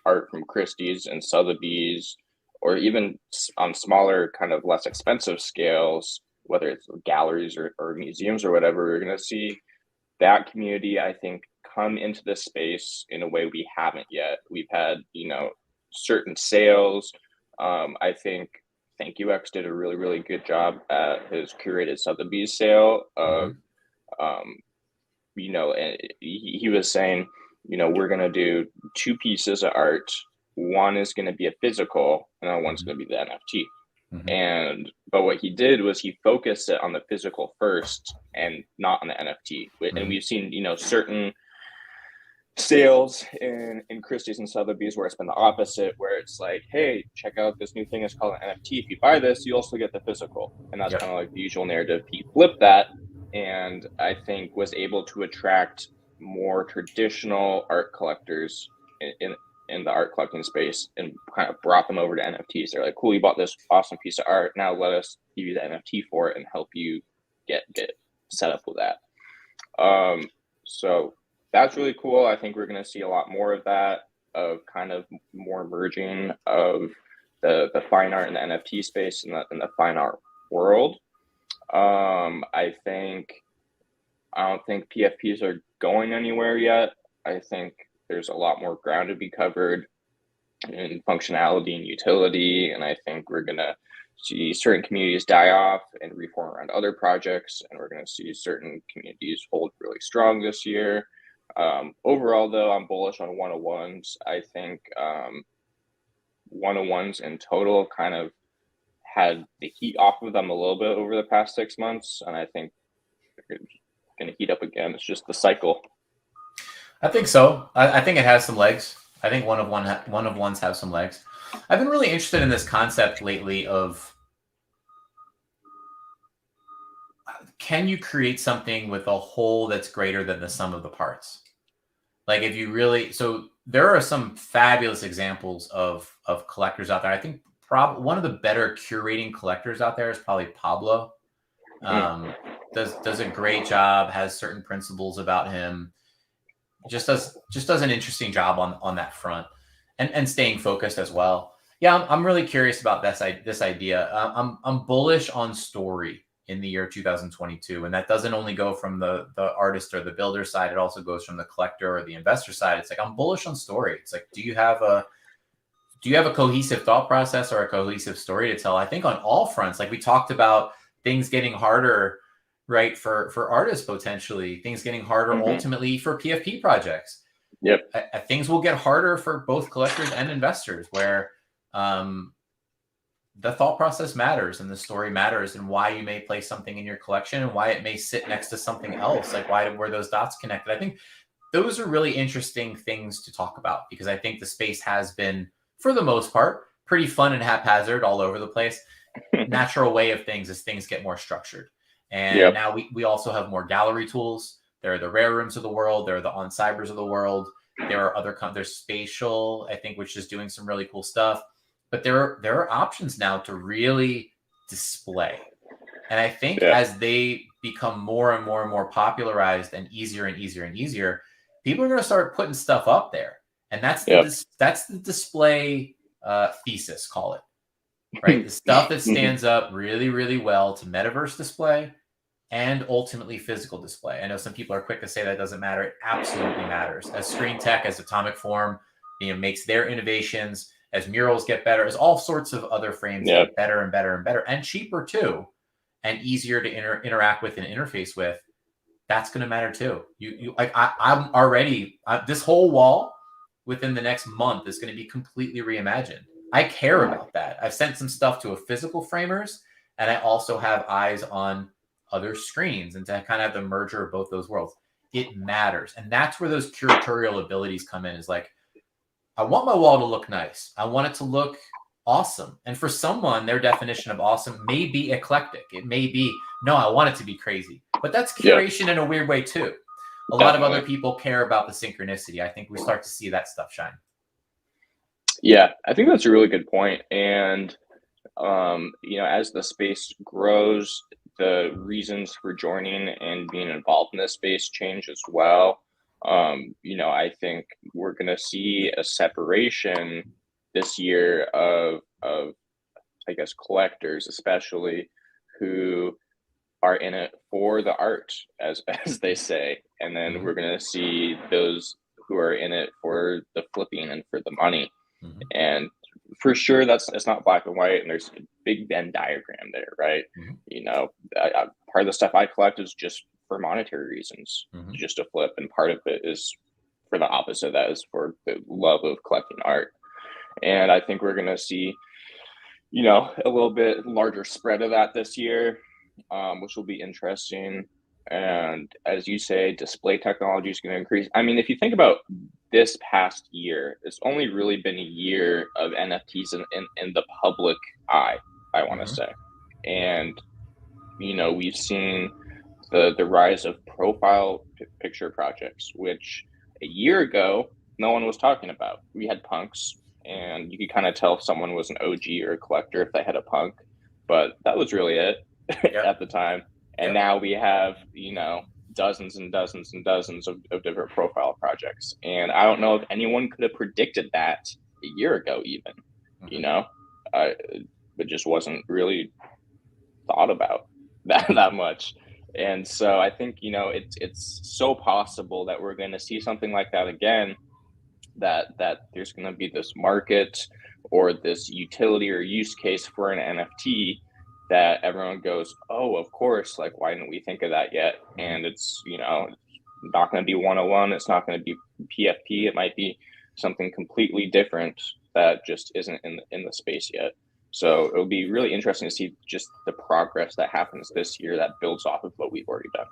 Speaker 2: art from Christie's and Sotheby's, or even on smaller, kind of less expensive scales, whether it's galleries or museums or whatever. We're gonna see that community, I think, come into this space in a way we haven't yet. We've had, certain sales. I think Thank You X did a really, really good job at his curated Sotheby's sale of, and he was saying, we're going to do two pieces of art. One is going to be a physical, and then one's going to be the NFT. But what he did was he focused it on the physical first and not on the NFT. And we've seen, certain sales in Christie's and Sotheby's where it's been the opposite, where it's like, hey, check out this new thing, it's called an NFT. If you buy this, you also get the physical. And that's kind of like the usual narrative. He flipped that, and I think was able to attract more traditional art collectors in the art collecting space, and kind of brought them over to NFTs. They're like, cool, you bought this awesome piece of art. Now let us give you the NFT for it and help you get set up with that. So that's really cool. I think we're going to see a lot more of that, of kind of more merging of the fine art and the NFT space in the fine art world. I don't think PFPs are going anywhere yet. I think there's a lot more ground to be covered in functionality and utility, and I think we're going to see certain communities die off and reform around other projects, and we're going to see certain communities hold really strong this year. Overall, though, I'm bullish on one-on-ones. I think one-on-ones in total kind of had the heat off of them a little bit over the past 6 months, and I think they're going to heat up again. It's just the cycle.
Speaker 3: I think so. I think it has some legs. I think one-of-ones have some legs. I've been really interested in this concept lately of, can you create something with a whole that's greater than the sum of the parts? Like, if you really, so there are some fabulous examples of collectors out there. I think one of the better curating collectors out there is probably Pablo. Does a great job, has certain principles about him. Just does an interesting job on that front, and staying focused as well. Yeah, I'm really curious about this idea. I'm bullish on story in the year 2022, and that doesn't only go from the artist or the builder side. It also goes from the collector or the investor side. It's like, I'm bullish on story. It's like, do you have a cohesive thought process or a cohesive story to tell? I think on all fronts, like we talked about, things getting harder, right, for artists, potentially things getting harder ultimately for PFP projects. Things will get harder for both collectors and investors, where the thought process matters and the story matters, and why you may place something in your collection and why it may sit next to something else. Like, were those dots connected? I think those are really interesting things to talk about, because I think the space has been, for the most part, pretty fun and haphazard all over the place. Natural way of things as things get more structured. And now we also have more gallery tools. There are the Rare Rooms of the world. There are the On Cybers of the world. There are there's Spatial, I think, which is doing some really cool stuff. But there are options now to really display. And I think as they become more and more and more popularized and easier and easier and easier, people are going to start putting stuff up there. And that's the display thesis, call it. Right? The stuff that stands up really, really well to metaverse display and ultimately physical display. I know some people are quick to say that doesn't matter. It absolutely matters. As Screen Tech, as Atomic Form, makes their innovations, as murals get better, as all sorts of other frames get better and better and better, and cheaper too, and easier to interact with and interface with, that's going to matter too. I'm already, this whole wall within the next month is going to be completely reimagined. I care about that. I've sent some stuff to a physical framers, and I also have eyes on other screens, and to kind of have the merger of both those worlds. It matters. And that's where those curatorial abilities come in, is like, I want my wall to look nice. I want it to look awesome. And for someone, their definition of awesome may be eclectic. It may be, no, I want it to be crazy. But that's curation in a weird way too. A lot of other people care about the synchronicity. I think we start to see that stuff shine.
Speaker 2: Yeah, I think that's a really good point. And, as the space grows, the reasons for joining and being involved in this space change as well. I think we're going to see a separation this year of, I guess, collectors, especially, who are in it for the art, as they say. And then we're going to see those who are in it for the flipping and for the money. And for sure, it's not black and white, and there's a big Venn diagram there, right? Part of the stuff I collect is just for monetary reasons, just to flip, and part of it is for the opposite. That is for the love of collecting art. And I think we're going to see, a little bit larger spread of that this year, which will be interesting. And as you say, display technology is going to increase. I mean, if you think about this past year, it's only really been a year of NFTs in the public eye, I want to say. And, we've seen the rise of profile picture projects, which a year ago, no one was talking about. We had punks, and you could kind of tell if someone was an OG or a collector if they had a punk, but that was really it at the time. And now we have, dozens and dozens and dozens of different profile projects. And I don't know if anyone could have predicted that a year ago, even, it just wasn't really thought about that much. And so I think, it's so possible that we're going to see something like that again, that there's going to be this market or this utility or use case for an NFT that everyone goes, oh, of course, like, why didn't we think of that yet? And it's, not going to be 101. It's not going to be PFP. It might be something completely different that just isn't in the space yet. So it'll be really interesting to see just the progress that happens this year that builds off of what we've already done.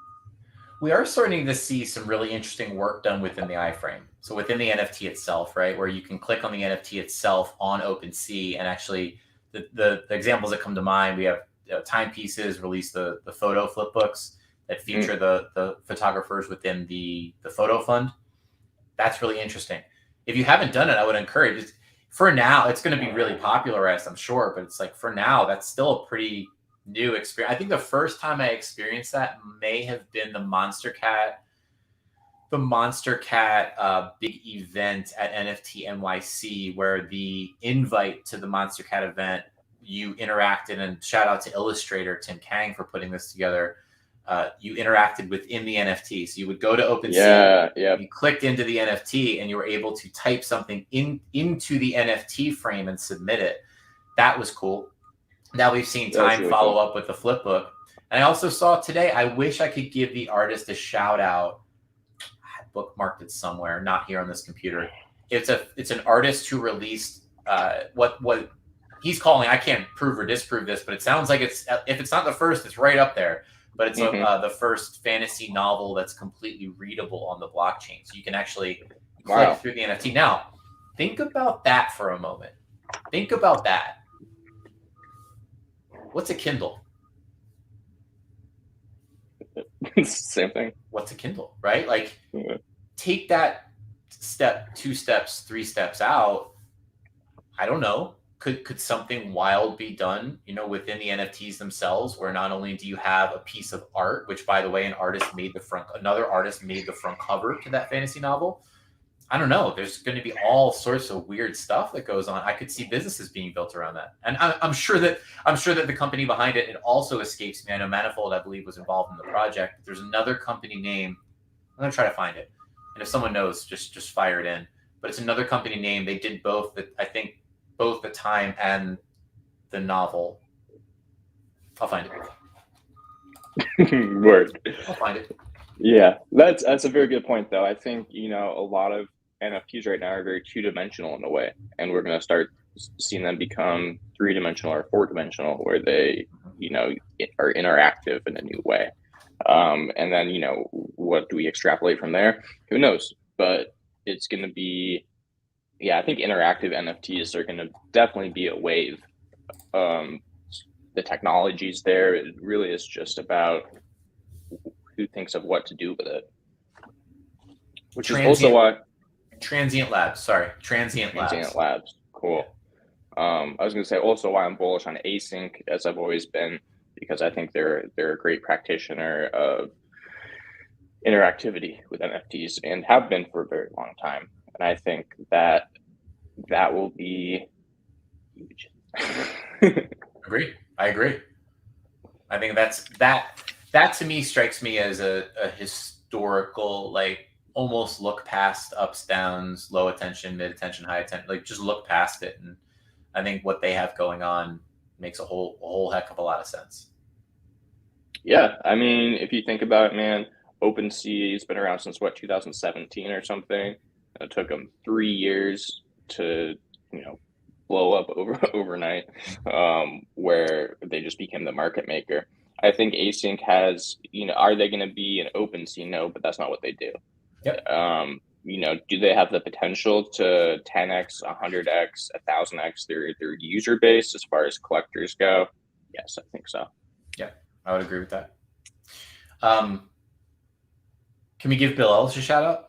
Speaker 3: We are starting to see some really interesting work done within the iframe. So within the NFT itself, right, where you can click on the NFT itself on OpenSea, and actually the examples that come to mind, we have Timepieces release the photo flip books that feature the photographers within the photo fund. That's really interesting. If you haven't done it, I would encourage it. For now, it's going to be really popularized, I'm sure, but it's like, for now, that's still a pretty new experience. I think the first time I experienced that may have been the Monster Cat big event at NFT NYC, where the invite to the Monster Cat event, you interacted, and shout out to illustrator Tim Kang for putting this together. You interacted within the NFT. So you would go to OpenSea, you clicked into the NFT, and you were able to type something into the NFT frame and submit it. That was cool. Now we've seen Time follow up with the flip book. And I also saw today, I wish I could give the artist a shout out. I bookmarked it somewhere, not here on this computer. It's an artist who released what he's calling, I can't prove or disprove this, but it sounds like if it's not the first, it's right up there. But it's the first fantasy novel that's completely readable on the blockchain. So you can actually click through the NFT. Now, think about that for a moment. Think about that. What's a Kindle?
Speaker 2: Same thing.
Speaker 3: What's a Kindle, right? Like, take that step, 2 steps, 3 steps out. I don't know. Could something wild be done, within the NFTs themselves, where not only do you have a piece of art, which, by the way, another artist made the front cover to that fantasy novel. I don't know. There's going to be all sorts of weird stuff that goes on. I could see businesses being built around that, and I'm sure that the company behind it also escapes me. I know Manifold, I believe, was involved in the project. There's another company name. I'm gonna try to find it, and if someone knows, just fire it in. But it's another company name. They did both. I think both the Time and the novel. I'll find it.
Speaker 2: Word.
Speaker 3: I'll find it.
Speaker 2: Yeah, that's a very good point, though. I think, a lot of NFTs right now are very 2-dimensional in a way, and we're going to start seeing them become 3-dimensional or 4-dimensional, where they, are interactive in a new way. And then, what do we extrapolate from there? Who knows? But it's going to be yeah, I think interactive NFTs are going to definitely be a wave. The technology's there. It really is just about who thinks of what to do with it. Which is also why
Speaker 3: Transient Labs.
Speaker 2: Transient Labs. Cool. I was going to say also why I'm bullish on async, as I've always been, because I think they're a great practitioner of interactivity with NFTs and have been for a very long time. And I think that will be huge.
Speaker 3: I agree. I think that to me strikes me as a historical, like, almost look past ups, downs, low attention, mid attention, high attention, like just look past it. And I think what they have going on makes a whole heck of a lot of sense.
Speaker 2: Yeah, I mean, if you think about it, man, OpenSea has been around since 2017 or something. It took them 3 years to, blow up overnight, where they just became the market maker. I think async has, are they going to be an OpenSea? No, but that's not what they do.
Speaker 3: Yep.
Speaker 2: Do they have the potential to 10x, 100x, 1000x their user base as far as collectors go? Yes, I think so.
Speaker 3: Yeah, I would agree with that. Can we give Bill Ellis a shout out?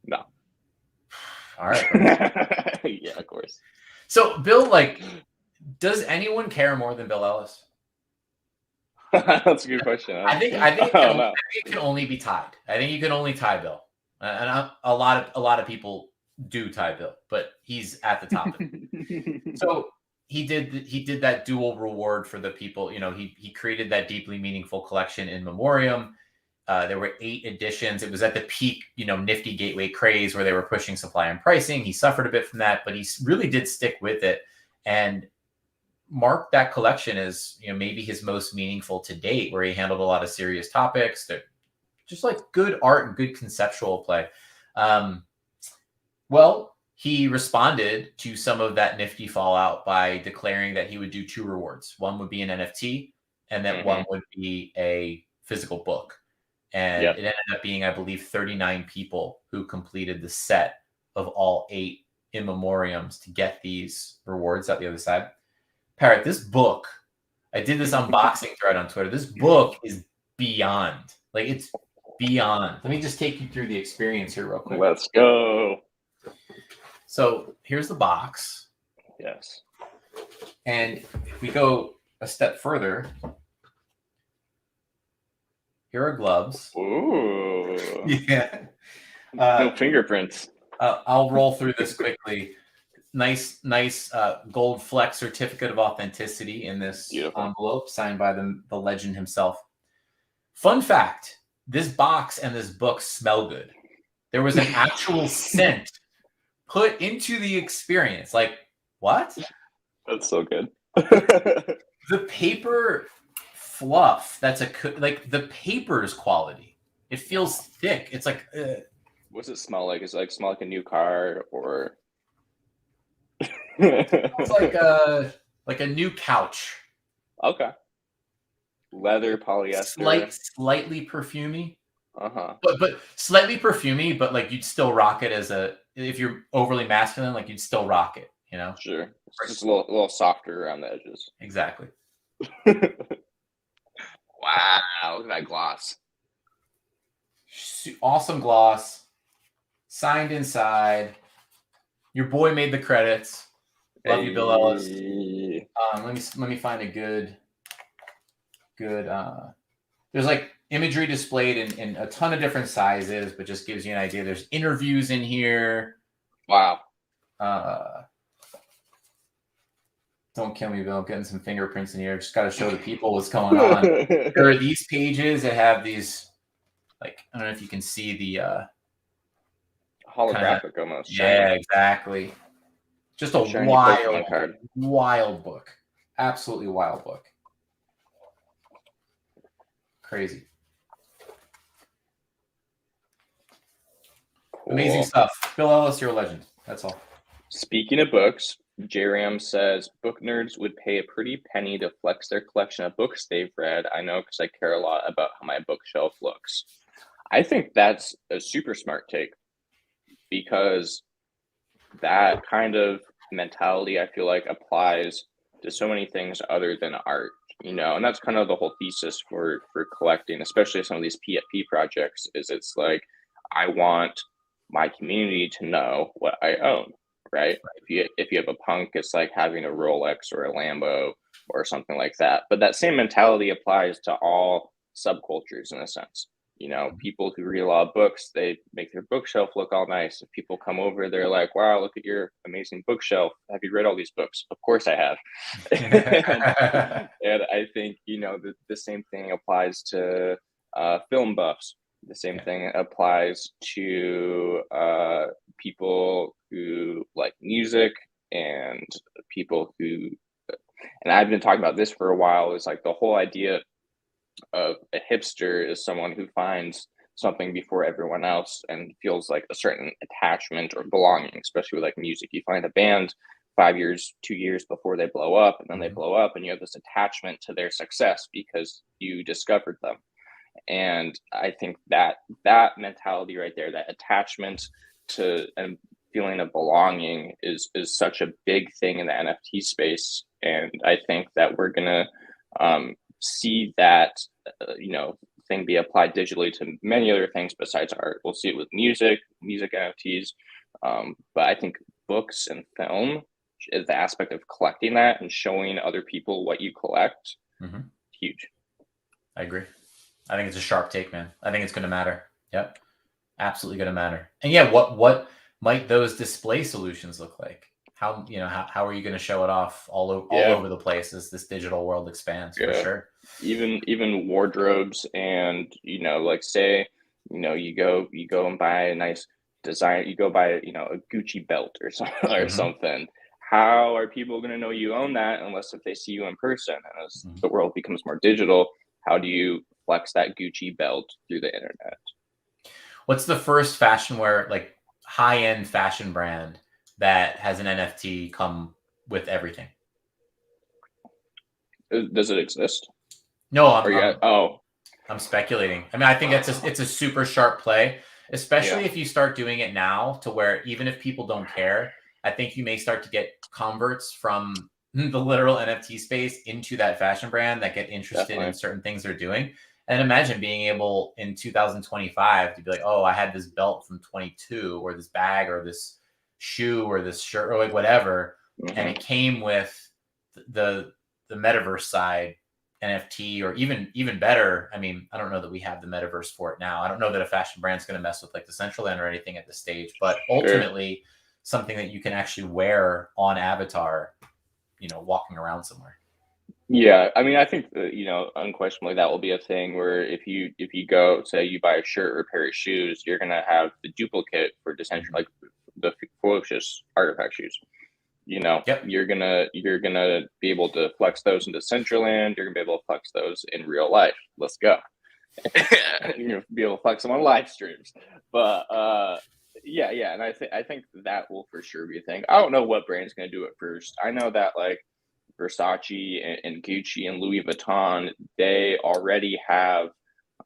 Speaker 2: No.
Speaker 3: All right.
Speaker 2: Yeah, of course.
Speaker 3: So Bill, does anyone care more than Bill Ellis?
Speaker 2: That's a good question.
Speaker 3: I think it can only be tied. I think you can only tie Bill, and a lot of people do tie Bill, but he's at the top. So he did that dual reward for the people. He created that deeply meaningful collection in memoriam. There were 8 editions. It was at the peak, nifty gateway craze where they were pushing supply and pricing. He suffered a bit from that, but he really did stick with it and marked that collection as, maybe his most meaningful to date, where he handled a lot of serious topics. That just like good art and good conceptual play. Well, he responded to some of that nifty fallout by declaring that he would do 2 rewards. One would be an NFT, and then one would be a physical book. And it ended up being, I believe, 39 people who completed the set of all 8 in memoriams to get these rewards out the other side. Parrott, this book, I did this unboxing thread on Twitter. This book is beyond. It's beyond. Let me just take you through the experience here real quick.
Speaker 2: Let's go.
Speaker 3: So here's the box.
Speaker 2: Yes.
Speaker 3: And if we go a step further, here are gloves.
Speaker 2: Ooh.
Speaker 3: Yeah.
Speaker 2: No fingerprints.
Speaker 3: I'll roll through this quickly. Nice gold flex certificate of authenticity in this envelope signed by the legend himself. Fun fact, this box and this book smell good. There was an actual scent put into the experience. What?
Speaker 2: That's so good.
Speaker 3: The paper fluff, the paper's quality. It feels thick. It's like
Speaker 2: what's it smell like? Is it smell like a new car, or
Speaker 3: it's like a new couch.
Speaker 2: Okay. Leather, polyester.
Speaker 3: Slightly perfumey.
Speaker 2: Uh-huh.
Speaker 3: But slightly perfumey, but you'd still rock it if you're overly masculine, you'd still rock it,
Speaker 2: Sure. It's just a little softer around the edges.
Speaker 3: Exactly.
Speaker 2: Wow, look at that gloss.
Speaker 3: Awesome gloss. Signed inside. Your boy made the credits. Love you, Bill Ellis. Let me find a good. There's imagery displayed in a ton of different sizes, but just gives you an idea. There's interviews in here.
Speaker 2: Wow.
Speaker 3: Don't kill me, Bill. I'm getting some fingerprints in here. Just got to show the people what's going on. There are these pages that have these, I don't know if you can see the
Speaker 2: holographic almost.
Speaker 3: Yeah, exactly. Just a wild book. Absolutely wild book. Crazy. Cool. Amazing stuff. Bill Ellis, you're a legend. That's all.
Speaker 2: Speaking of books, JRAM says book nerds would pay a pretty penny to flex their collection of books they've read. I know because I care a lot about how my bookshelf looks. I think that's a super smart take, because that kind of mentality, I feel like, applies to so many things other than art, and that's kind of the whole thesis for collecting, especially some of these PFP projects, is it's like, I want my community to know what I own, right? If you have a punk, it's like having a Rolex or a Lambo or something like that. But that same mentality applies to all subcultures in a sense. People who read a lot of books, they make their bookshelf look all nice. If people come over, they're like, wow, look at your amazing bookshelf. Have you read all these books? Of course I have. and I think, the same thing applies to film buffs. The same thing applies to people who like music, and people who, and I've been talking about this for a while, is like the whole idea of a hipster is someone who finds something before everyone else and feels like a certain attachment or belonging, especially with like music. You find a band 5 years, 2 years before they blow up, and then they blow up, and you have this attachment to their success because you discovered them. And I think that mentality right there, that attachment to and feeling of belonging, is such a big thing in the NFT space. And I think that we're gonna see that thing be applied digitally to many other things besides art. We'll see it with music NFTs, but I think books and film is the aspect of collecting that and showing other people what you collect. Huge.
Speaker 3: I agree. I think it's a sharp take, man. I think it's going to matter. Yep, absolutely going to matter. And yeah, what might those display solutions look like? How are you going to show it off all over the place as this digital world expands? For sure.
Speaker 2: Even wardrobes, and like, say, you go and buy a nice design, you go buy a Gucci belt or something. How are people going to know you own that unless if they see you in person? And as the world becomes more digital, how do you flex that Gucci belt through the internet?
Speaker 3: What's the first fashion wear, like high-end fashion brand that has an NFT come with everything?
Speaker 2: Does it exist?
Speaker 3: No, I'm speculating. I mean, I think it's a super sharp play, especially if you start doing it now, to where even if people don't care, I think you may start to get converts from the literal NFT space into that fashion brand that get interested in certain things they're doing. And imagine being able in 2025 to be like, oh, I had this belt from 22, or this bag, or this shoe, or this shirt, or like whatever, and it came with the metaverse side NFT, or even better. I mean, I don't know that we have the metaverse for it now. I don't know that a fashion brand's going to mess with like the Decentraland or anything at this stage, but ultimately something that you can actually wear on avatar, walking around somewhere.
Speaker 2: Yeah, I mean, I think unquestionably that will be a thing where if you go, say you buy a shirt or a pair of shoes, you're gonna have the duplicate for Decentraland, like the Ferocious Artifact shoes. You're gonna be able to flex those in Decentraland. You're gonna be able to flex those in real life. Let's go. You're gonna be able to flex them on live streams. But yeah, and I think that will for sure be a thing. I don't know what brand's gonna do it first. I know that like Versace and Gucci and Louis Vuitton, they already have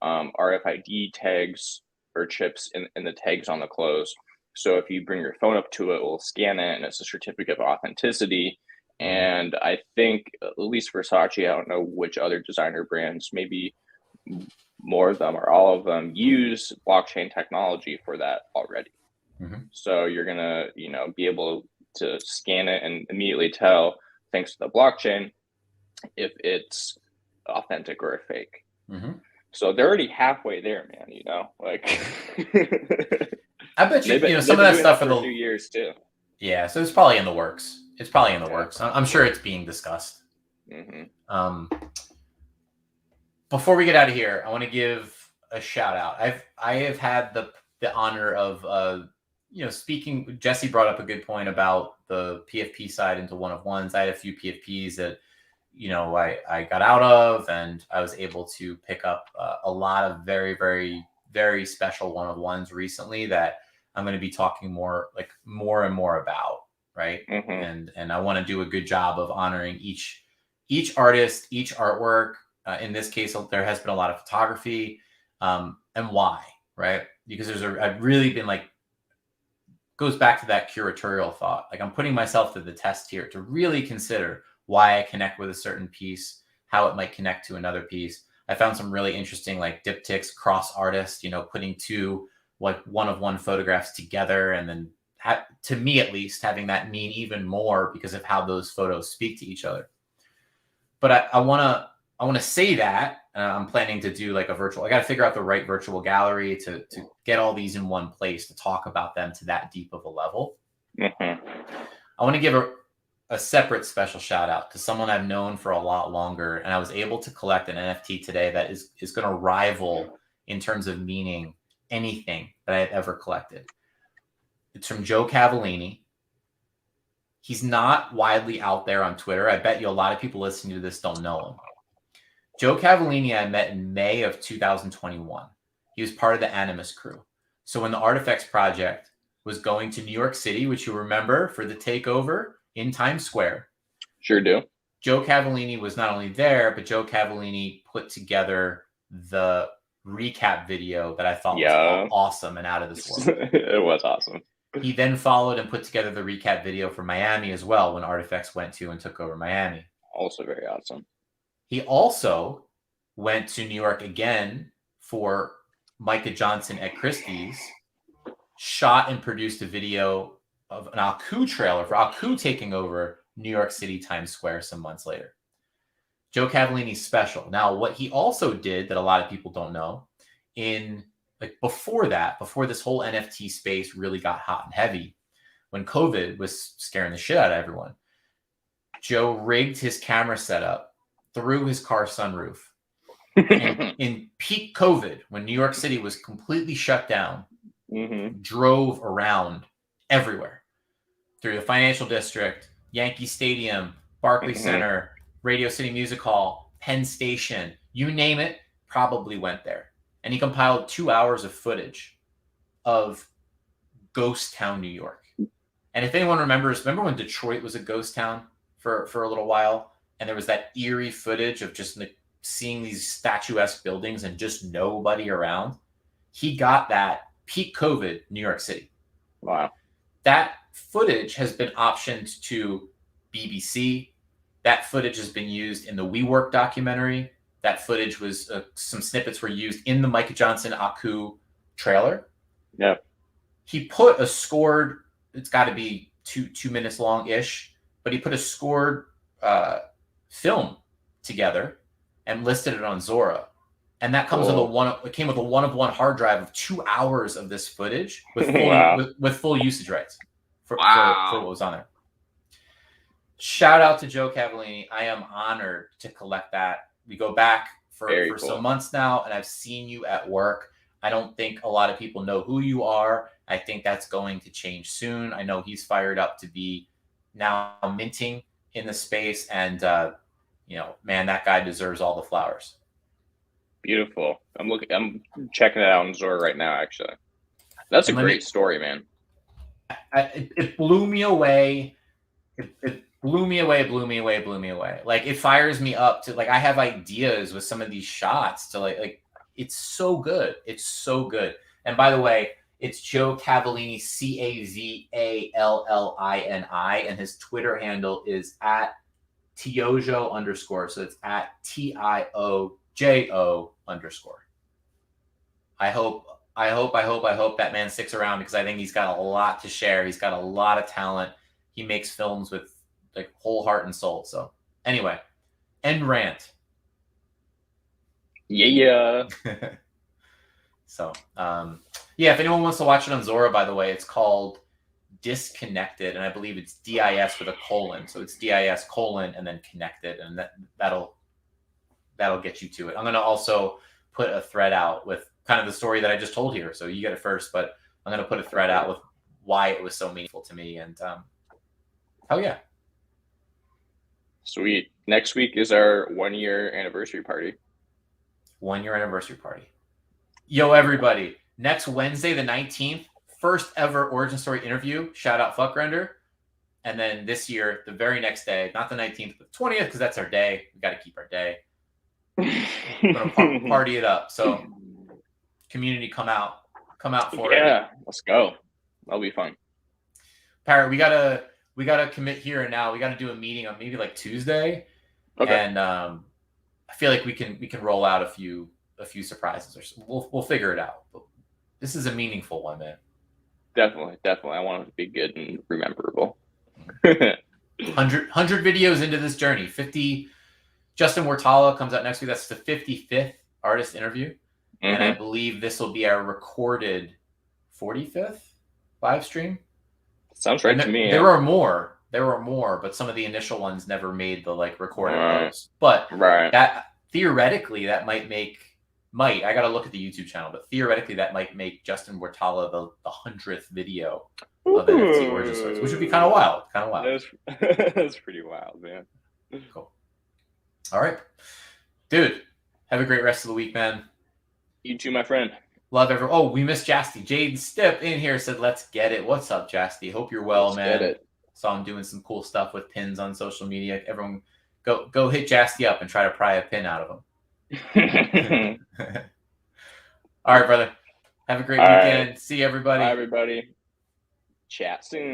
Speaker 2: RFID tags or chips in the tags on the clothes. So if you bring your phone up to it, it will scan it, and it's a certificate of authenticity. And I think at least Versace, I don't know which other designer brands, maybe more of them or all of them, use blockchain technology for that already. So you're gonna, be able to scan it and immediately tell, thanks to the blockchain, if it's authentic or a fake. So they're already halfway there, man. Like
Speaker 3: I bet you, some of that stuff
Speaker 2: for a few years too.
Speaker 3: Yeah, so it's probably in the works. Works. I'm sure it's being discussed. Before we get out of here, I want to give a shout out. I have had the honor of speaking. Jesse brought up a good point about the PFP side into one-of-ones. I had a few PFPs that I got out of, and I was able to pick up a lot of very, very, very special one-of-ones recently that I'm going to be talking more and more about, right? And I want to do a good job of honoring each artist, each artwork. In this case, there has been a lot of photography, and why, right? Because I've really been like goes back to that curatorial thought. Like I'm putting myself to the test here to really consider why I connect with a certain piece, how it might connect to another piece. I found some really interesting like diptychs, cross artists, putting two like one-of-one photographs together, and then to me at least having that mean even more because of how those photos speak to each other. But I want to say that I'm planning to do like a virtual. I got to figure out the right virtual gallery to get all these in one place to talk about them to that deep of a level. I want to give a separate special shout out to someone I've known for a lot longer, and I was able to collect an NFT today that is going to rival in terms of meaning anything that I've ever collected. It's from Joe Cavallini. He's not widely out there on Twitter. I bet you a lot of people listening to this don't know him. Joe Cavallini I met in May of 2021. He was part of the Animus crew. So when the Artifacts Project was going to New York City, which you remember for the takeover in Times Square.
Speaker 2: Sure do.
Speaker 3: Joe Cavallini was not only there, but Joe Cavallini put together the recap video that I thought was awesome and out of this world.
Speaker 2: It was awesome.
Speaker 3: He then followed and put together the recap video for Miami as well when Artifacts went to and took over Miami.
Speaker 2: Also very awesome. He
Speaker 3: also went to New York again for Micah Johnson at Christie's, shot and produced a video of an Aku trailer for Aku taking over New York City Times Square some months later. Joe Cavallini's special. Now, what he also did that a lot of people don't know, before this whole NFT space really got hot and heavy, when COVID was scaring the shit out of everyone, Joe rigged his camera setup through his car sunroof. And in peak COVID, when New York City was completely shut down, drove around everywhere through the financial district, Yankee Stadium, Barclays Center, Radio City Music Hall, Penn Station, you name it, probably went there. And he compiled 2 hours of footage of ghost town New York. And if anyone remember when Detroit was a ghost town for a little while, and there was that eerie footage of just seeing these statuesque buildings and just nobody around, he got that peak COVID New York City.
Speaker 2: Wow.
Speaker 3: That footage has been optioned to BBC. That footage has been used in the WeWork documentary. That footage was some snippets were used in the Micah Johnson Aku trailer.
Speaker 2: Yeah.
Speaker 3: He put a scored, it's got to be two minutes long-ish, but he put a scored film together and listed it on Zora. And that comes it came with a one-of-one hard drive of 2 hours of this footage with full, with full usage rights for what was on there. Shout out to Joe Cavallini. I am honored to collect that. We go back for some months now, and I've seen you at work. I don't think a lot of people know who you are. I think that's going to change soon. I know he's fired up to be now minting in the space, and man, that guy deserves all the flowers.
Speaker 2: Beautiful. I'm checking it out on Zora right now, actually. That's a great story, man.
Speaker 3: It blew me away. It blew me away. Like, it fires me up to, like, I have ideas with some of these shots to like it's so good. It's so good. And by the way, it's Joe Cavallini, Cavallini, and his Twitter handle is at Tiojo_. So it's at TIOJO_. I hope that man sticks around, because I think he's got a lot to share. He's got a lot of talent. He makes films with like whole heart and soul. So anyway, end rant.
Speaker 2: Yeah.
Speaker 3: So if anyone wants to watch it on Zora, by the way, it's called Disconnected, and I believe it's DIS with a colon. So it's DIS colon and then connected, and that'll get you to it. I'm going to also put a thread out with kind of the story that I just told here. So you get it first, but I'm going to put a thread out with why it was so meaningful to me. And hell yeah.
Speaker 2: Sweet. Next week is our 1 year anniversary party.
Speaker 3: 1 year anniversary party. Yo, everybody. Next Wednesday, the 19th, first ever Origin Story interview. Shout out Fuckrender. And then this year, the very next day, not the 19th, but the 20th, because that's our day. We got to keep our day. We're going to party it up. So community, come out for it.
Speaker 2: Yeah, let's go. That'll be fun.
Speaker 3: Parrott, we gotta commit here and now. We gotta do a meeting on maybe like Tuesday, and I feel like we can roll out a few surprises, or we'll figure it out. But this is a meaningful one, man.
Speaker 2: Definitely. I want it to be good and rememberable.
Speaker 3: 100 videos into this journey. 50. Justin Wartala comes out next week. That's the 55th artist interview, and I believe this will be our recorded 45th live stream.
Speaker 2: Sounds right to me.
Speaker 3: There were more, but some of the initial ones never made the like recorded post. But that theoretically that might I got to look at the YouTube channel, but theoretically that might make Justin Wartala the 100th video of NFT Origin Stories, which would be kind of wild.
Speaker 2: That's pretty wild, man.
Speaker 3: Cool. All right, dude. Have a great rest of the week, man.
Speaker 2: You too, my friend.
Speaker 3: Love everyone. Oh, we missed Jasty. Jade Step in here said, "Let's get it." What's up, Jasty? Hope you're well, man. Get it. Saw him doing some cool stuff with pins on social media. Everyone, go hit Jasty up and try to pry a pin out of him. All right, brother. Have a great weekend. Right. See you, everybody.
Speaker 2: Bye, everybody. Chat soon.